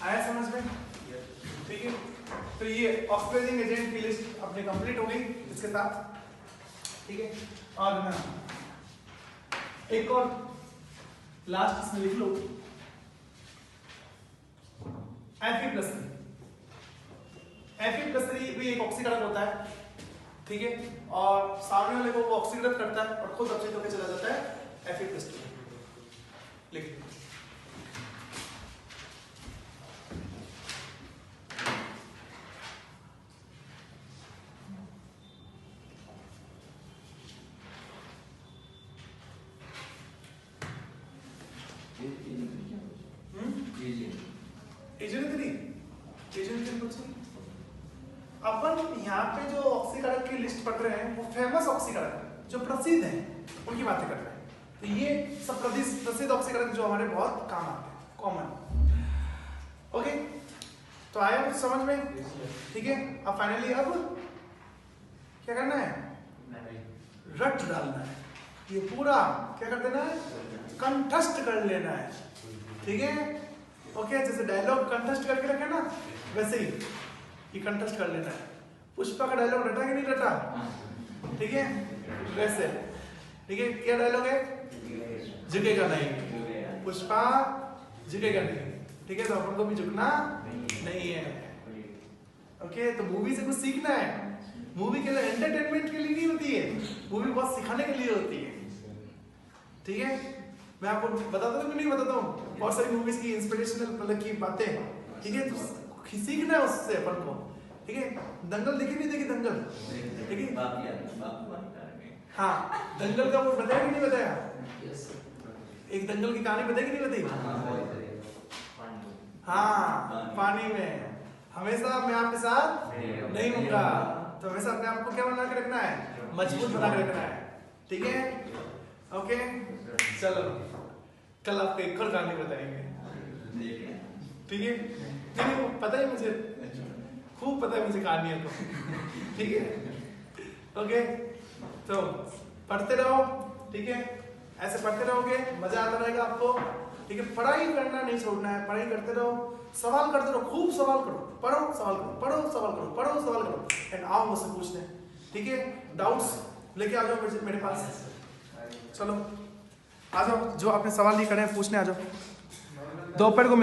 Speaker 1: आया समझ में? ठीक है, तो ये ऑक्सीडाइजिंग एजेंट की लिस्ट अपनी कंप्लीट हो गई इसके साथ। ठीक है, और ना एक और लास्ट इसमें लिख लो Fe+3 Fe+3 भी एक ऑक्सीकरण होता है, ठीक है, और सामने वाले को वो ऑक्सीकृत करता है और खुद अपचित होकर चला जाता है Fe+2। लिख अपन यहाँ पे जो ऑक्सीकारक की लिस्ट पढ़ रहे हैं वो फेमस ऑक्सीकारक जो प्रसिद्ध हैं उनकी बातें कर रहे हैं। तो ये सब प्रसिद्ध ऑक्सीकारक जो हमारे बहुत काम आते हैं, कॉमन। ओके, तो आया कुछ समझ में? ठीक है, अब फाइनली अब क्या करना है? रट डालना है, ये पूरा क्या कर देना है? कंठस्थ कर लेना है, ठीक है। ओके, जैसे डायलॉग कंठस्थ करके रखे ना, वैसे ही ये कंठस्थ कर लेना है। पुष्पा का डायलॉग रटा कि नहीं रटा? ठीक है, वैसे, ठीक है। क्या डायलॉग है? झुकेगा नहीं, पुष्पा झुकेगा नहीं, ठीक है। तो अपन को भी झुकना नहीं है। ओके, तो मूवी से कुछ सीखना है। मूवी के लिए एंटरटेनमेंट के लिए नहीं होती है, मूवी बहुत सिखाने के लिए होती है, ठीक है। मैं आपको बताता हूँ कि नहीं बताता हूँ, बहुत सारी मूवीज की इंस्पिरेशनल मतलब की बातें, ठीक है। तो सीखना है उससे अपन को, ठीक है। दंगल देखी नहीं देखी? दंगल, ठीक है। हाँ, दंगल का वो बताया कि नहीं बताया? एक दंगल की कहानी बताई कि नहीं बताई? हाँ, पानी में हमेशा मैं आपके साथ नहीं होऊंगा, तो हमेशा अपने आप को क्या बना के रखना है? मजबूत बना के रखना है, ठीक है। ओके, चलो कल आपको एक और कहानी बताएंगे, ठीक है। नहीं, पता है मुझे, खूब पता है मुझे कहानियों को, ठीक है। ओके, तो पढ़ते रहो, ठीक है। ऐसे पढ़ते रहोगे मजा आता रहेगा आपको, ठीक है। पढ़ाई करना नहीं छोड़ना है, पढ़ाई करते रहो, सवाल करते रहो, खूब सवाल करो, पढ़ो सवाल करो, पढ़ो सवाल करो, पढ़ो सवाल करो, एंड आओ मुझसे पूछने, ठीक है। डाउट्स लेके आ जाओ मेरे पास, चलो आ जाओ, जो आपने सवाल नहीं करे पूछने आ जाओ। दोपहर को